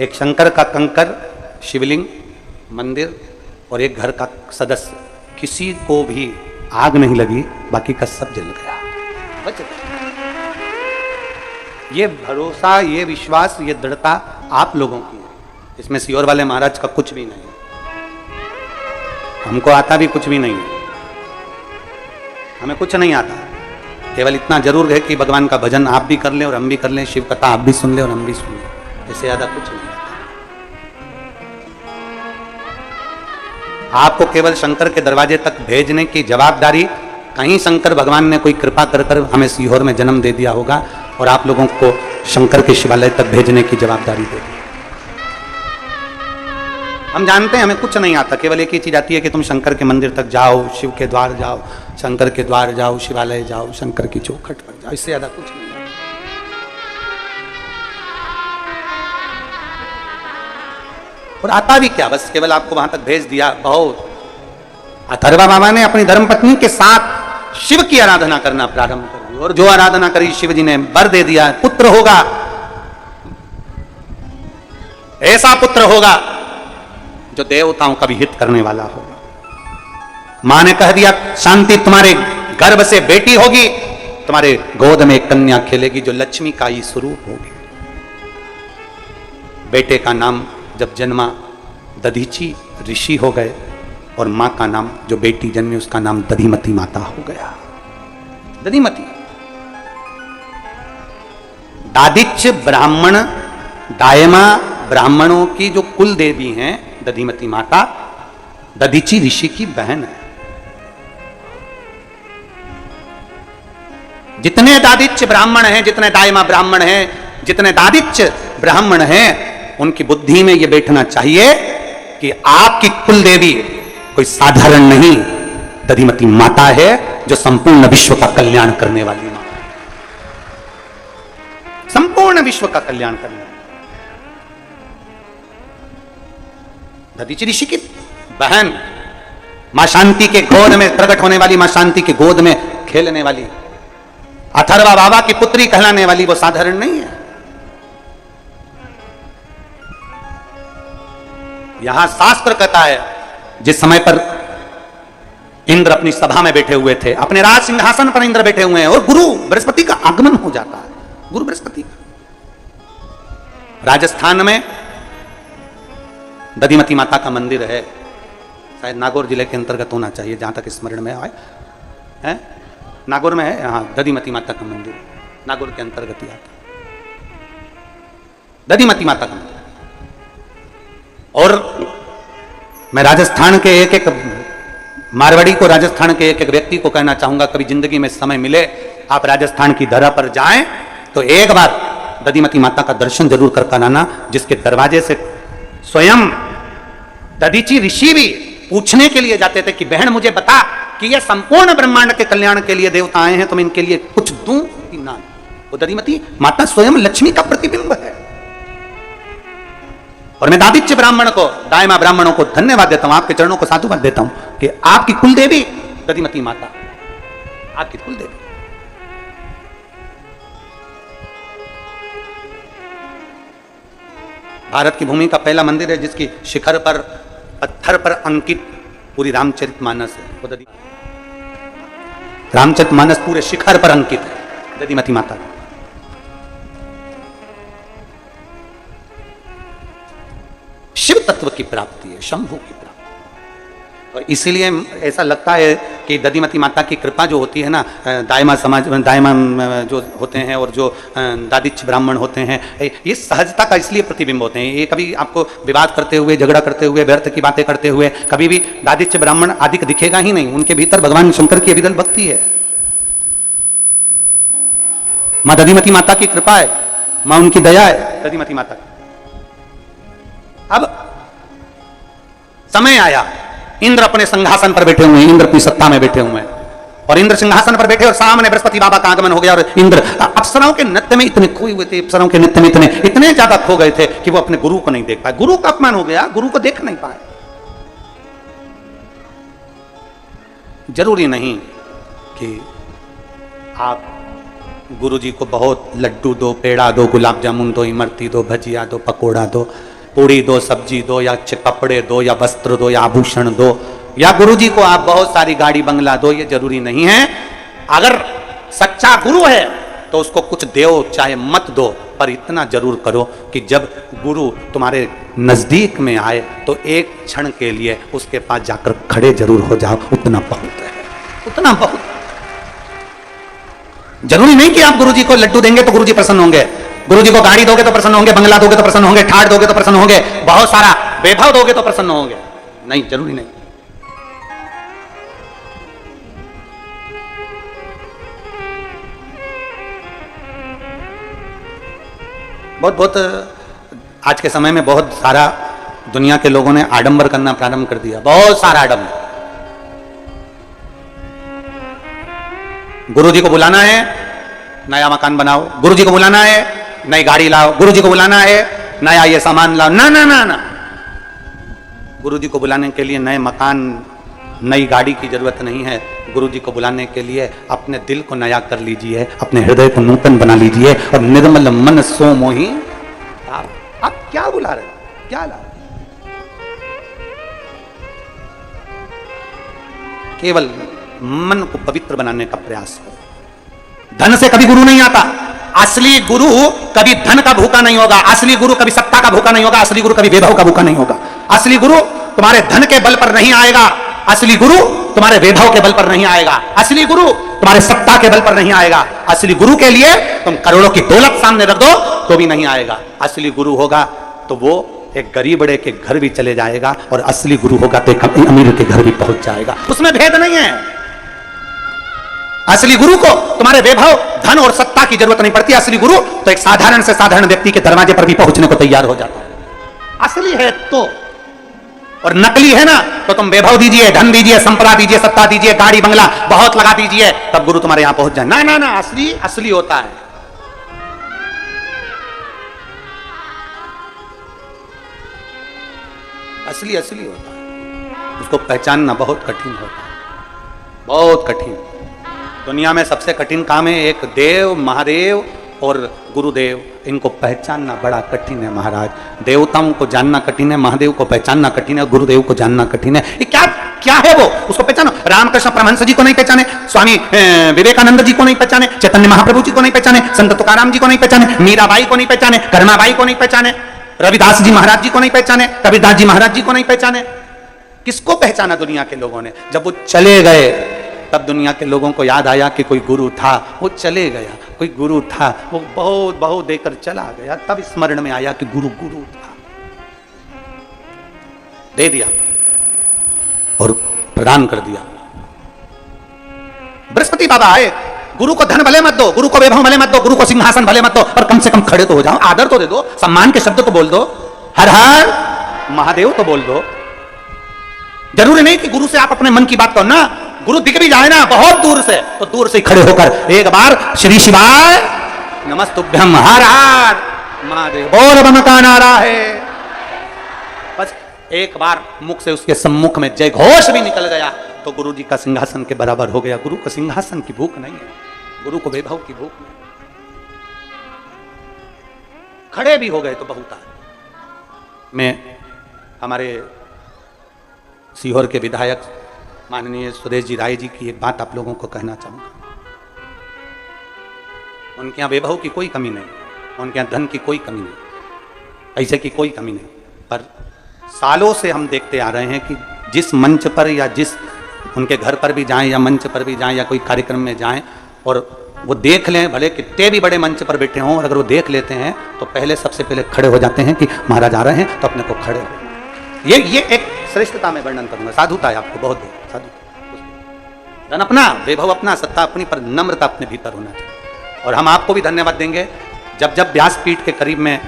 एक शंकर का कंकर शिवलिंग मंदिर और एक घर का सदस्य, किसी को भी आग नहीं लगी, बाकी का सब जल गया, बच गया। ये भरोसा, ये विश्वास, ये दृढ़ता आप लोगों की है, इसमें सियोर वाले महाराज का कुछ भी नहीं है, हमको आता भी कुछ भी नहीं है, हमें कुछ नहीं आता। केवल इतना जरूर है कि भगवान का भजन आप भी कर लें और हम भी कर लें, शिव कथा आप भी सुन लें और हम भी सुन लें, इससे ज्यादा कुछ नहीं आता। आपको केवल शंकर के दरवाजे तक भेजने की जवाबदारी, कहीं शंकर भगवान ने कोई कृपा कर कर हमें सीहोर में जन्म दे दिया होगा और आप लोगों को शंकर के शिवालय तक भेजने की जवाबदारी दे दी। हम जानते हैं हमें कुछ नहीं आता, केवल एक ही चीज आती है कि तुम शंकर के मंदिर तक जाओ, शिव के द्वार जाओ, शंकर के द्वार जाओ, शिवालय जाओ, शंकर की चौखट पर जाओ, इससे ज्यादा कुछ नहीं आता। और आता भी क्या, बस केवल आपको वहां तक भेज दिया, बहुत। अथर्वा बाबा ने अपनी धर्मपत्नी के साथ शिव की आराधना करना प्रारंभ कर दी, और जो आराधना करी शिव जी ने वर दे दिया, पुत्र होगा, ऐसा पुत्र होगा जो देवताओं का भी हित करने वाला होगा। मां ने कह दिया शांति, तुम्हारे गर्भ से बेटी होगी, तुम्हारे गोद में एक कन्या खेलेगी जो लक्ष्मी का ही स्वरूप होगी। बेटे का नाम जब जन्मा दधीची ऋषि हो गए, और मां का नाम, जो बेटी जन्मी उसका नाम दधिमती माता हो गया। दधिमती दादिच्य ब्राह्मण, दायमा ब्राह्मणों की जो कुल देवी हैं दधिमती माता, दधीची ऋषि की बहन है। जितने दादिच्य ब्राह्मण हैं, जितने दायमा ब्राह्मण हैं, जितने दादिच्य ब्राह्मण हैं, उनकी बुद्धि में यह बैठना चाहिए कि आपकी कुल देवी कोई साधारण नहीं, दधिमती माता है जो संपूर्ण विश्व का कल्याण करने वाली माता है, संपूर्ण विश्व का कल्याण करने वाली। दधीची ऋषि की बहन, मां शांति के गोद में प्रकट होने वाली, मां शांति के गोद में खेलने वाली, अथर्वा बाबा की पुत्री कहलाने वाली, वो साधारण नहीं है। यहां शास्त्र कहता है जिस समय पर इंद्र अपनी सभा में बैठे हुए थे, अपने राज सिंहासन पर इंद्र बैठे हुए हैं और गुरु बृहस्पति का आगमन हो जाता है। गुरु बृहस्पति राजस्थान में दधिमती माता का मंदिर है, शायद नागौर जिले के अंतर्गत होना चाहिए जहां तक स्मरण में आए, है नागौर में है। यहाँ दधिमती माता का मंदिर नागौर के अंतर्गत ही आता, दधिमती माता का मंदिर। और मैं राजस्थान के एक एक मारवाड़ी को, राजस्थान के एक एक व्यक्ति को कहना चाहूंगा, कभी जिंदगी में समय मिले आप राजस्थान की धरा पर जाएं तो एक बार दधिमती माता का दर्शन जरूर कर आना, जिसके दरवाजे से स्वयं दधीची ऋषि भी पूछने के लिए जाते थे कि बहन मुझे बता कि ये संपूर्ण ब्रह्मांड के कल्याण के लिए देवता आए हैं, तो मैं इनके लिए कुछ दूं कि ना। वो दधिमती माता स्वयं लक्ष्मी का प्रतिबिंब है। और मैं दादिच्य ब्राह्मण को, दायमा ब्राह्मणों को धन्यवाद देता हूं, आपके चरणों को साधुवाद देता हूं कि आपकी कुलदेवी दधिमती माता, आपकी कुलदेवी। भारत की भूमि का पहला मंदिर है जिसकी शिखर पर पत्थर पर अंकित पूरी रामचरितमानस है। रामचरितमानस पूरे शिखर पर अंकित है दधिमती माता। शिव तत्व की प्राप्ति है, शंभु की प्राप्ति। और इसीलिए ऐसा लगता है कि दधिमती माता की कृपा जो होती है ना, दायमा समाज, दायमा जो होते हैं और जो दादिच्य ब्राह्मण होते हैं, ये सहजता का इसलिए प्रतिबिंब होते हैं। ये कभी आपको विवाद करते हुए, झगड़ा करते हुए, व्यर्थ की बातें करते हुए कभी भी दादिच्य ब्राह्मण आदि दिखेगा ही नहीं। उनके भीतर भगवान शंकर की अविरल भक्ति है। मां दधिमती माता की कृपा है, मां उनकी दया है दधिमती माता की। अब समय आया, इंद्र अपने सिंहासन पर बैठे हुए हैं, इंद्र अपनी सत्ता में बैठे हुए हैं, और इंद्र सिंहासन पर बैठे और सामने बृहस्पति बाबा का आगमन हो गया। और इंद्र अप्सराओं के नृत्य में इतने खोए हुए थे, अप्सराओं के नृत्य में इतने ज्यादा खो गए थे कि वो अपने गुरु को नहीं देख पाए। गुरु का अपमान हो गया, गुरु को देख नहीं पाए। जरूरी नहीं कि आप गुरु जी को बहुत लड्डू दो, पेड़ा दो, गुलाब जामुन दो, इमरती दो, भजिया दो, पकोड़ा दो, पूड़ी दो, सब्जी दो, या कपड़े दो, या वस्त्र दो, या आभूषण दो, या गुरु जी को आप बहुत सारी गाड़ी बंगला दो। ये जरूरी नहीं है। अगर सच्चा गुरु है तो उसको कुछ दो चाहे मत दो, पर इतना जरूर करो कि जब गुरु तुम्हारे नजदीक में आए तो एक क्षण के लिए उसके पास जाकर खड़े जरूर हो जाओ। उतना बहुत है, उतना बहुत। जरूरी नहीं कि आप गुरु जी को लड्डू देंगे तो गुरु जी प्रसन्न होंगे, गुरु जी को गाड़ी दोगे तो प्रसन्न होंगे, बंगला दोगे तो प्रसन्न होंगे, ठाट दोगे तो प्रसन्न होंगे, बहुत सारा वैभव दोगे तो प्रसन्न होंगे। नहीं, जरूरी नहीं। बहुत आज के समय में बहुत सारा दुनिया के लोगों ने आडंबर करना प्रारंभ कर दिया, बहुत सारा आडंबर। गुरु जी को बुलाना है, नया मकान बनाओ। गुरु जी को बुलाना है, नई गाड़ी लाओ। गुरु जी को बुलाना है, नया ये सामान लाओ। ना ना ना ना, गुरु जी को बुलाने के लिए नए मकान, नई गाड़ी की जरूरत नहीं है। गुरु जी को बुलाने के लिए अपने दिल को नया कर लीजिए, अपने हृदय को नूतन बना लीजिए, और निर्मल मन सो मोही। आप क्या बुला रहे हो, क्या ला? केवल मन को पवित्र बनाने का प्रयास करो। धन से कभी गुरु नहीं आता। असली गुरु कभी धन का भूखा नहीं होगा, असली गुरु कभी सत्ता का भूखा नहीं होगा, असली गुरु कभी वैभव का भूखा नहीं होगा। असली गुरु तुम्हारे धन के बल पर नहीं आएगा, असली गुरु तुम्हारे वैभव के बल पर नहीं आएगा, असली गुरु तुम्हारे सत्ता के बल पर नहीं आएगा। असली गुरु के लिए तुम करोड़ों की दौलत सामने रख दो तो भी नहीं आएगा। असली गुरु होगा तो वो एक गरीब बड़े के घर भी चले जाएगा, और असली गुरु होगा तो एक अमीर के घर भी पहुंच जाएगा। उसमें भेद नहीं है। असली गुरु को तुम्हारे वैभव, धन और सत्ता की जरूरत नहीं पड़ती। असली गुरु तो एक साधारण से साधारण व्यक्ति के दरवाजे पर भी पहुंचने को तैयार हो जाता है। असली है तो, और नकली है ना तो तुम वैभव दीजिए, धन दीजिए, संपदा दीजिए, सत्ता दीजिए, गाड़ी बंगला बहुत लगा दीजिए, तब गुरु तुम्हारे यहां पहुंच जाए। ना ना ना, असली असली होता है। असली असली होता है। उसको पहचानना बहुत कठिन होता है, बहुत कठिन। दुनिया में सबसे कठिन काम है एक देव, महादेव और गुरुदेव, इनको पहचानना बड़ा कठिन है महाराज। देवताओं को जानना कठिन है, महादेव को पहचानना कठिन है, गुरुदेव को जानना कठिन है। ये क्या क्या है वो, उसको पहचानो। रामकृष्ण परमहंस जी को नहीं पहचाने, स्वामी विवेकानंद जी को नहीं पहचाने, चैतन्य महाप्रभु जी को नहीं पहचाने, संत तुकाराम जी को नहीं पहचाने, मीराबाई को नहीं पहचाने, कर्माबाई को नहीं पहचाने, रविदास जी महाराज जी को नहीं पहचाने, कबीरदास जी महाराज जी को नहीं पहचाने। किसको पहचाना दुनिया के लोगों ने? जब वो चले गए तब दुनिया के लोगों को याद आया कि कोई गुरु था, वो चले गया, कोई गुरु था, वो बहुत बहुत देकर चला गया, तब स्मरण में आया कि गुरु गुरु था, दे दिया और प्रदान कर दिया। बृहस्पति बाबा आए, गुरु को धन भले मत दो, गुरु को वैभव भले मत दो, गुरु को सिंहासन भले मत दो, पर कम से कम खड़े तो हो जाओ, आदर तो दे दो, सम्मान के शब्द तो बोल दो, हर हर महादेव तो बोल दो। जरूरी नहीं कि गुरु से आप अपने मन की बात करो ना, गुरु दिख भी जाए ना बहुत दूर से, तो दूर से खड़े होकर एक बार श्री शिवाय नमस्तुभ्यम हर हर महादेव बोल बम का नारा है, बस एक बार मुख से उसके सम्मुख में जय घोष भी निकल गया तो गुरु जी का सिंहासन के बराबर हो गया। गुरु को सिंहासन की भूख नहीं है, गुरु को वैभव की भूख नहीं। खड़े भी हो गए तो बहुत है। मैं हमारे सीहोर के विधायक माननीय सुरेश जी राय जी की एक बात आप लोगों को कहना चाहूंगा। उनके यहाँ वैभव की कोई कमी नहीं, उनके यहाँ धन की कोई कमी नहीं, पैसे की कोई कमी नहीं, पर सालों से हम देखते आ रहे हैं कि जिस मंच पर या जिस उनके घर पर भी जाएं या मंच पर भी जाएं या कोई कार्यक्रम में जाएं और वो देख लें, भले कितने भी बड़े मंच पर बैठे हों, और अगर वो देख लेते हैं तो पहले सबसे पहले खड़े हो जाते हैं कि महाराज आ रहे हैं तो अपने को खड़े हो। ये एक श्रेष्ठता में वर्णन करूंगा, साधुता है आपको बहुत साधु। धन अपना, वैभव अपना, सत्ता अपनी, पर नम्रता अपने भीतर होना चाहिए। और हम आपको भी धन्यवाद देंगे, जब जब व्यासपीठ के करीब में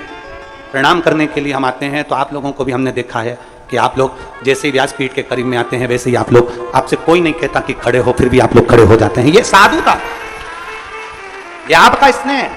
प्रणाम करने के लिए हम आते हैं तो आप लोगों को भी हमने देखा है कि आप लोग जैसे ही व्यासपीठ के करीब में आते हैं वैसे ही आप लोग, आपसे कोई नहीं कहता कि खड़े हो, फिर भी आप लोग खड़े हो जाते हैं। ये साधुता, ये आपका स्नेह,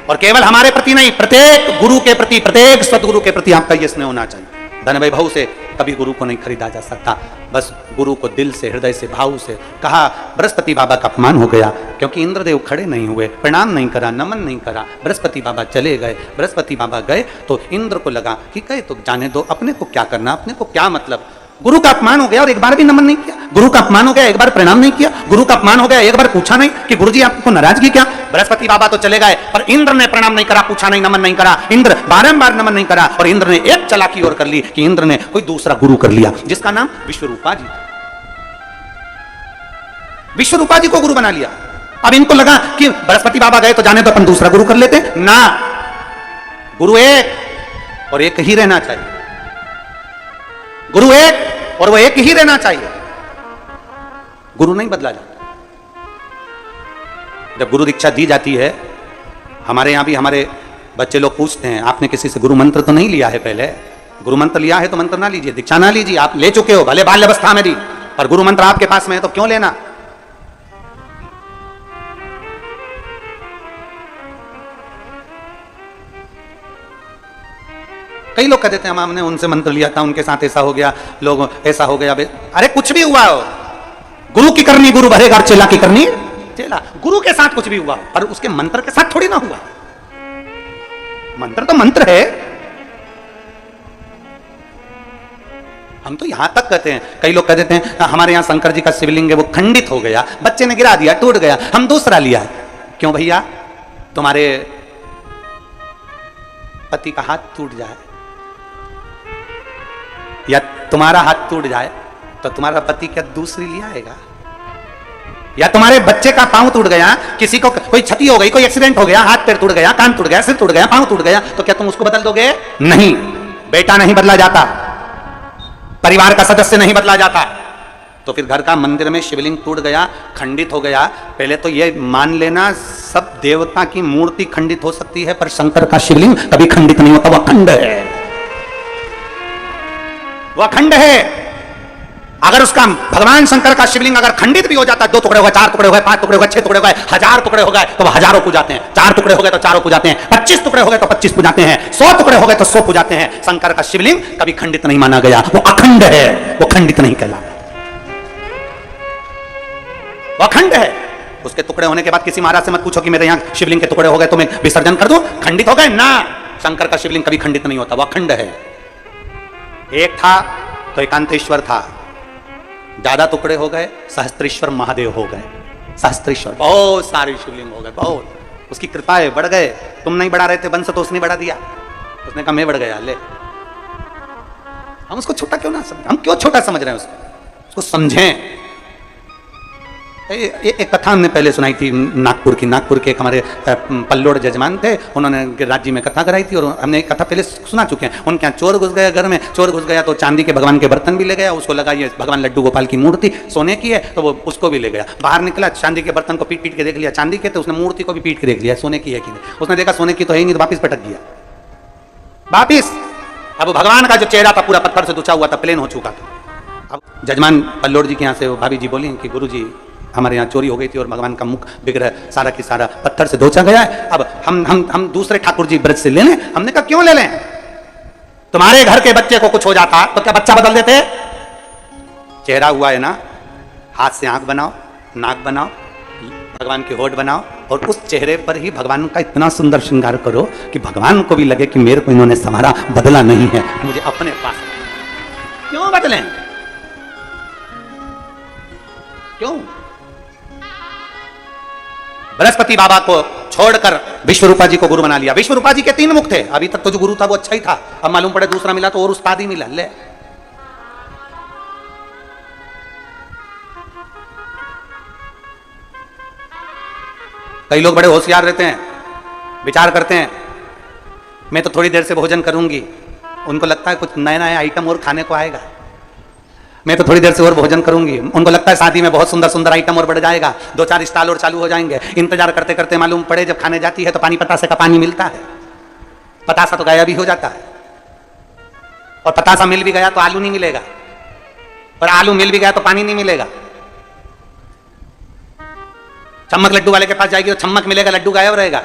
और केवल हमारे प्रति नहीं, प्रत्येक गुरु के प्रति, प्रत्येक सदगुरु के प्रति आपका ये स्नेह होना चाहिए। धन वैभव से कभी गुरु को नहीं खरीदा जा सकता, बस गुरु को दिल से, हृदय से, भाव से। कहा बृहस्पति बाबा का अपमान हो गया क्योंकि इंद्रदेव खड़े नहीं हुए, प्रणाम नहीं करा, नमन नहीं करा, बृहस्पति बाबा चले गए। बृहस्पति बाबा गए तो इंद्र को लगा कि गए तो जाने दो, अपने को क्या करना, अपने को क्या मतलब। गुरु का अपमान हो गया और एक बार भी नमन नहीं किया, गुरु का अपमान हो गया एक बार प्रणाम नहीं किया, गुरु का अपमान हो गया एक बार पूछा नहीं कि गुरुजी आपको नाराजगी क्या। बृहस्पति बाबा तो चले गए पर इंद्र ने प्रणाम नहीं करा, पूछा नहीं, नमन नहीं करा, इंद्र बारंबार नमन नहीं करा, और इंद्र ने एक चालाकी और कर ली कि इंद्र ने कोई दूसरा गुरु कर लिया जिसका नाम विश्वरूपा जी था। विश्वरूपा जी को गुरु बना लिया। अब इनको लगा कि बृहस्पति बाबा गए तो जाने तो अपन दूसरा गुरु कर लेते ना, गुरु एक और एक ही रहना चाहिए, गुरु एक और वो एक ही रहना चाहिए। गुरु नहीं बदला जाता। जब गुरु दीक्षा दी जाती है, हमारे यहां भी हमारे बच्चे लोग पूछते हैं आपने किसी से गुरु मंत्र तो नहीं लिया है? पहले गुरु मंत्र लिया है तो मंत्र ना लीजिए, दीक्षा ना लीजिए। आप ले चुके हो, भले बाल्य अवस्था में दी, पर गुरु मंत्र आपके पास में है तो क्यों लेना। कई लोग कहते थे हमने उनसे मंत्र लिया था, उनके साथ ऐसा हो गया, लोग ऐसा हो गया। अरे कुछ भी हुआ हो, गुरु की करनी गुरु भरेगा, चेला की करनी चेला। गुरु के साथ कुछ भी हुआ पर उसके मंत्र के साथ थोड़ी ना हुआ। मंत्र तो मंत्र है। हम तो यहां तक कहते हैं, कई लोग कह देते हैं हमारे यहां शंकर जी का शिवलिंग है वो खंडित हो गया, बच्चे ने गिरा दिया, टूट गया, हम दूसरा लिया है। क्यों भैया? तुम्हारे पति का हाथ टूट जाए या तुम्हारा हाथ टूट जाए तो तुम्हारा पति क्या दूसरी ले आएगा? या तुम्हारे बच्चे का पांव टूट गया, किसी को कोई क्षति हो गई, कोई एक्सीडेंट हो गया, हाथ पैर टूट गया, कान टूट गया, सिर टूट गया, पांव टूट गया, तो क्या तुम उसको बदल दोगे? नहीं, बेटा नहीं बदला जाता, परिवार का सदस्य नहीं बदला जाता। तो फिर घर का मंदिर में शिवलिंग टूट गया, खंडित हो गया, पहले तो ये मान लेना सब देवता की मूर्ति खंडित हो सकती है पर शंकर का शिवलिंग कभी खंडित नहीं होता, वह अखंड है, वह अखंड है। अगर उसका भगवान शंकर का शिवलिंग अगर खंडित भी हो जाता, 2 टुकड़े हो गए, 4 टुकड़े हो गए, 5 टुकड़े हो गए, 6 टुकड़े हो गए, 1000 टुकड़े हो गए तो वह हजारों पूजाते हैं, 4 टुकड़े हो गए तो 4 पूजाते हैं, 25 टुकड़े हो गए तो 25 पूजाते हैं, 100 टुकड़े हो गए तो 100 पूजाते हैं। शंकर का शिवलिंग कभी खंडित नहीं माना गया, वो अखंड है, वो खंडित नहीं कहलाता, वो अखंड है, उसके टुकड़े होने के बाद किसी महाराज से मत पूछो कि मेरे यहाँ शिवलिंग के टुकड़े हो गए तो मैं विसर्जन कर दूं, खंडित हो गए ना। शंकर का शिवलिंग कभी खंडित नहीं होता, वो अखंड है। एक था तो एकांतेश्वर था, ज्यादा टुकड़े हो गए सहस्त्रेश्वर महादेव हो गए। सहस्त्रेश्वर बहुत सारे शिवलिंग हो गए, बहुत उसकी कृपा है, बढ़ गए। तुम नहीं बढ़ा रहे थे वंश तो उसने बढ़ा दिया, उसने कहा मैं बढ़ गया ले। हम उसको छोटा क्यों ना समझें, हम क्यों छोटा समझ रहे हैं उसको समझें। एक कथा हमने पहले सुनाई थी नागपुर की। नागपुर के एक हमारे पल्लोड़ जजमान थे, उन्होंने राज्य में कथा कराई थी और हमने एक कथा पहले सुना चुके हैं। उनके यहाँ चोर घुस गया घर में, चोर घुस गया तो चांदी के भगवान के बर्तन भी ले गया, उसको लगा ये भगवान लड्डू गोपाल की मूर्ति सोने की है तो वो उसको भी ले गया। बाहर निकला, चांदी के बर्तन को पीट पीट के देख लिया चांदी के, तो उसने मूर्ति को भी पीट के देख लिया सोने की है कि नहीं। उसने देखा सोने की तो है ही नहीं, तो वापिस पटक गया वापिस। अब भगवान का जो चेहरा था पूरा पत्थर से दुचा हुआ था, प्लेन हो चुका था। अब जजमान पल्लोड़ जी के यहाँ से भाभी जी बोली कि गुरु जी हमारे यहाँ चोरी हो गई थी और भगवान का मुख विग्रह सारा की सारा पत्थर से धोचा गया है, अब हम दूसरे ठाकुर जी ब्रज से ले लें। हमने कहा क्यों ले लें, तुम्हारे घर के बच्चे को कुछ हो जाता तो क्या बच्चा बदल देते? चेहरा हुआ है ना, हाथ से आंख बनाओ, नाक बनाओ, भगवान की होठ बनाओ और उस चेहरे पर ही भगवान का इतना सुंदर श्रृंगार करो कि भगवान को भी लगे कि मेरे को इन्होंने संवारा, बदला नहीं है, मुझे अपने पास। क्यों बदलें, क्यों? बृहस्पति बाबा को छोड़कर विश्वरूपा जी को गुरु बना लिया। विश्वरूपा जी के 3 मुख थे, अभी तक तो जो गुरु था वो अच्छा ही था, अब मालूम पड़े दूसरा मिला तो और उस्ताद ही मिला। ले कई लोग बड़े होशियार रहते हैं, विचार करते हैं मैं तो थोड़ी देर से भोजन करूंगी, उनको लगता है कुछ नया नया आइटम और खाने को आएगा। मैं तो थोड़ी देर से और भोजन करूंगी, उनको लगता है शादी में बहुत सुंदर सुंदर आइटम और बढ़ जाएगा, 2-4 स्टॉल और चालू हो जाएंगे। इंतजार करते करते मालूम पड़े जब खाने जाती है तो पानी पतासे का पानी मिलता है, पतासा तो गायब भी हो जाता है। और पतासा मिल भी गया तो आलू नहीं मिलेगा, और आलू मिल भी गया तो पानी नहीं मिलेगा। चम्मक लड्डू वाले के पास जाएगी तो चम्मक मिलेगा, लड्डू गायब रहेगा।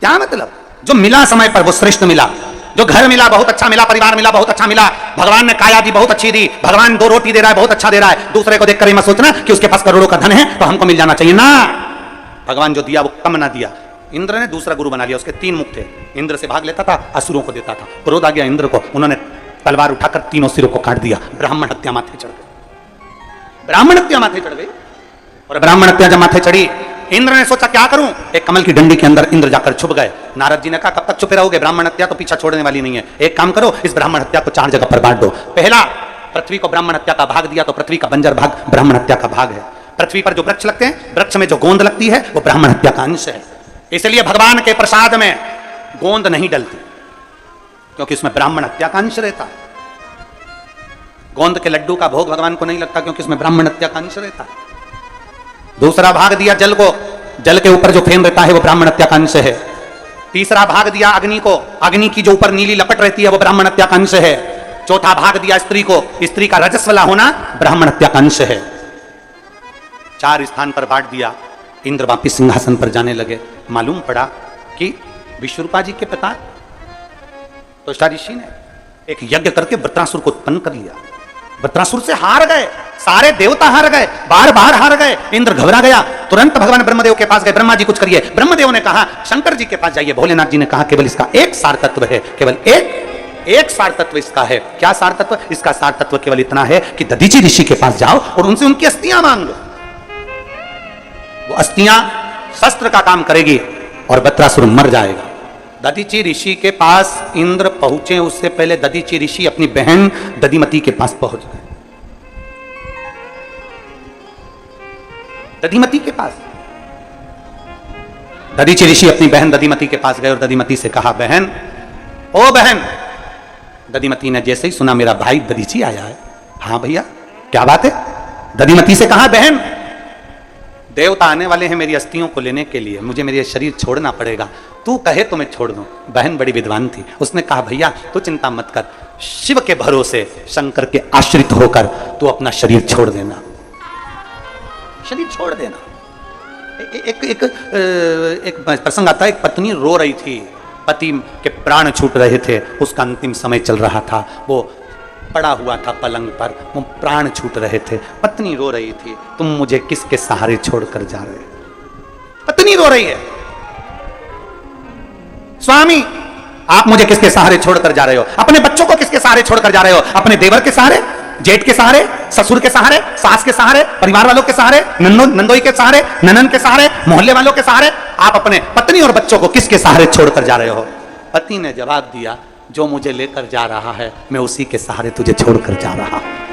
क्या मतलब? जो मिला समय पर वो श्रेष्ठ मिला, जो घर मिला बहुत अच्छा मिला, परिवार मिला बहुत अच्छा मिला, भगवान ने काया दी बहुत अच्छी दी, भगवान 2 रोटी दे रहा है बहुत अच्छा दे रहा है। दूसरे को देखकर मत सोचना कि उसके पास करोड़ों का धन है तो हमको मिल जाना चाहिए ना। भगवान जो दिया वो कम ना दिया। इंद्र ने दूसरा गुरु बना लिया, उसके 3 मुख थे, इंद्र से भाग लेता था, असुरों को देता था। क्रोध आ गया इंद्र को, उन्होंने तलवार उठाकर 3 सिरों को काट दिया। ब्राह्मण हत्या माथे चढ़ गई, ब्राह्मण हत्या माथे चढ़ गई। और ब्राह्मण हत्या जब माथे चढ़ी, इंद्र ने सोचा क्या करूं, एक कमल की डंडी के अंदर इंद्र जाकर छुप गए। नारद जी ने कहा कब तक छुपे रहोगे, ब्राह्मण हत्या तो पीछा छोड़ने वाली नहीं है, एक काम करो इस ब्राह्मण हत्या को 4 जगह पर बांट दो। पहला, पृथ्वी को ब्राह्मण हत्या का भाग दिया तो पृथ्वी का बंजर भाग ब्राह्मण हत्या का भाग है। पृथ्वी पर जो वृक्ष लगते हैं, वृक्ष में जो गोंद लगती है वो ब्राह्मण हत्या का अंश है। इसलिए भगवान के प्रसाद में गोंद नहीं डलती, क्योंकि उसमें ब्राह्मण हत्या का अंश रहता है। गोंद के लड्डू का भोग भगवान को नहीं लगता, क्योंकि उसमें ब्राह्मण हत्या का अंश रहता है। दूसरा भाग दिया जल को, जल के ऊपर जो फेन रहता है वो ब्राह्मण हत्या का अंश है। तीसरा भाग दिया अग्नि को, अग्नि की जो ऊपर नीली लपट रहती है वो ब्राह्मण हत्या का अंश है। चौथा भाग दिया स्त्री को, स्त्री का रजस्वला होना ब्राह्मण हत्या का अंश है। 4 स्थान पर बांट दिया। इंद्र वापिस सिंहासन पर जाने लगे। मालूम पड़ा कि विश्वरूपा जी के पिता त्वष्टा ऋषि ने एक यज्ञ करके वृत्रासुर को उत्पन्न कर लिया। वृत्रासुर से हार गए, सारे देवता हार गए, बार बार हार गए। इंद्र घबरा गया, तुरंत भगवान ब्रह्मदेव के पास गए, ब्रह्मा जी कुछ करिए। ब्रह्मदेव ने कहा शंकर जी के पास जाइए। भोलेनाथ जी ने कहा केवल इसका एक सार तत्व है, केवल एक सार तत्व इसका है। क्या सार तत्व? इसका सार तत्व केवल इतना है कि दधीचि ऋषि के पास जाओ और उनसे उनकी अस्थियां मांग लो। वो अस्थियां शस्त्र का काम करेगी और वृत्रासुर मर जाएगा। दधीचि ऋषि के पास इंद्र पहुंचे उससे पहले दधीचि ऋषि अपनी बहन दधिमती के पास पहुंच गए। दधिमती के पास दधीचि ऋषि अपनी बहन दधिमती के पास गए और दधिमती से कहा बहन, ओ बहन। दधिमती ने जैसे ही सुना मेरा भाई दधीचि आया है, हाँ भैया क्या बात है? दधिमती से कहा बहन, देवता आने वाले हैं मेरी अस्थियों को लेने के लिए, मुझे मेरा शरीर छोड़ना पड़ेगा, तू कहे तो मैं छोड़ दूं। बहन बड़ी विद्वान थी, उसने कहा भैया तू चिंता मत कर, शिव के भरोसे शंकर के आश्रित होकर तू अपना शरीर छोड़ देना, शरीर छोड़ देना। एक प्रसंग आता है, एक पत्नी रो रही थी, पति के प्राण छूट रहे थे, उसका अंतिम समय चल रहा था। वो पड़ा हुआ था पलंग पर, वो प्राण छूट रहे थे। पत्नी रो रही थी, तुम मुझे किसके सहारे छोड़कर जा रहे हो? पत्नी रो रही है, स्वामी आप मुझे किसके सहारे छोड़कर जा रहे हो? अपने बच्चों को किसके सहारे छोड़कर जा रहे हो? अपने देवर के सहारे, जेठ के सहारे, ससुर के सहारे, सास के सहारे, परिवार वालों के सहारे, नंदोई के सहारे, ननन के सहारे, मोहल्ले वालों के सहारे, आप अपने पत्नी और बच्चों को किसके सहारे छोड़कर जा रहे हो? पति ने जवाब दिया, जो मुझे लेकर जा रहा है मैं उसी के सहारे तुझे छोड़कर जा रहा हूं।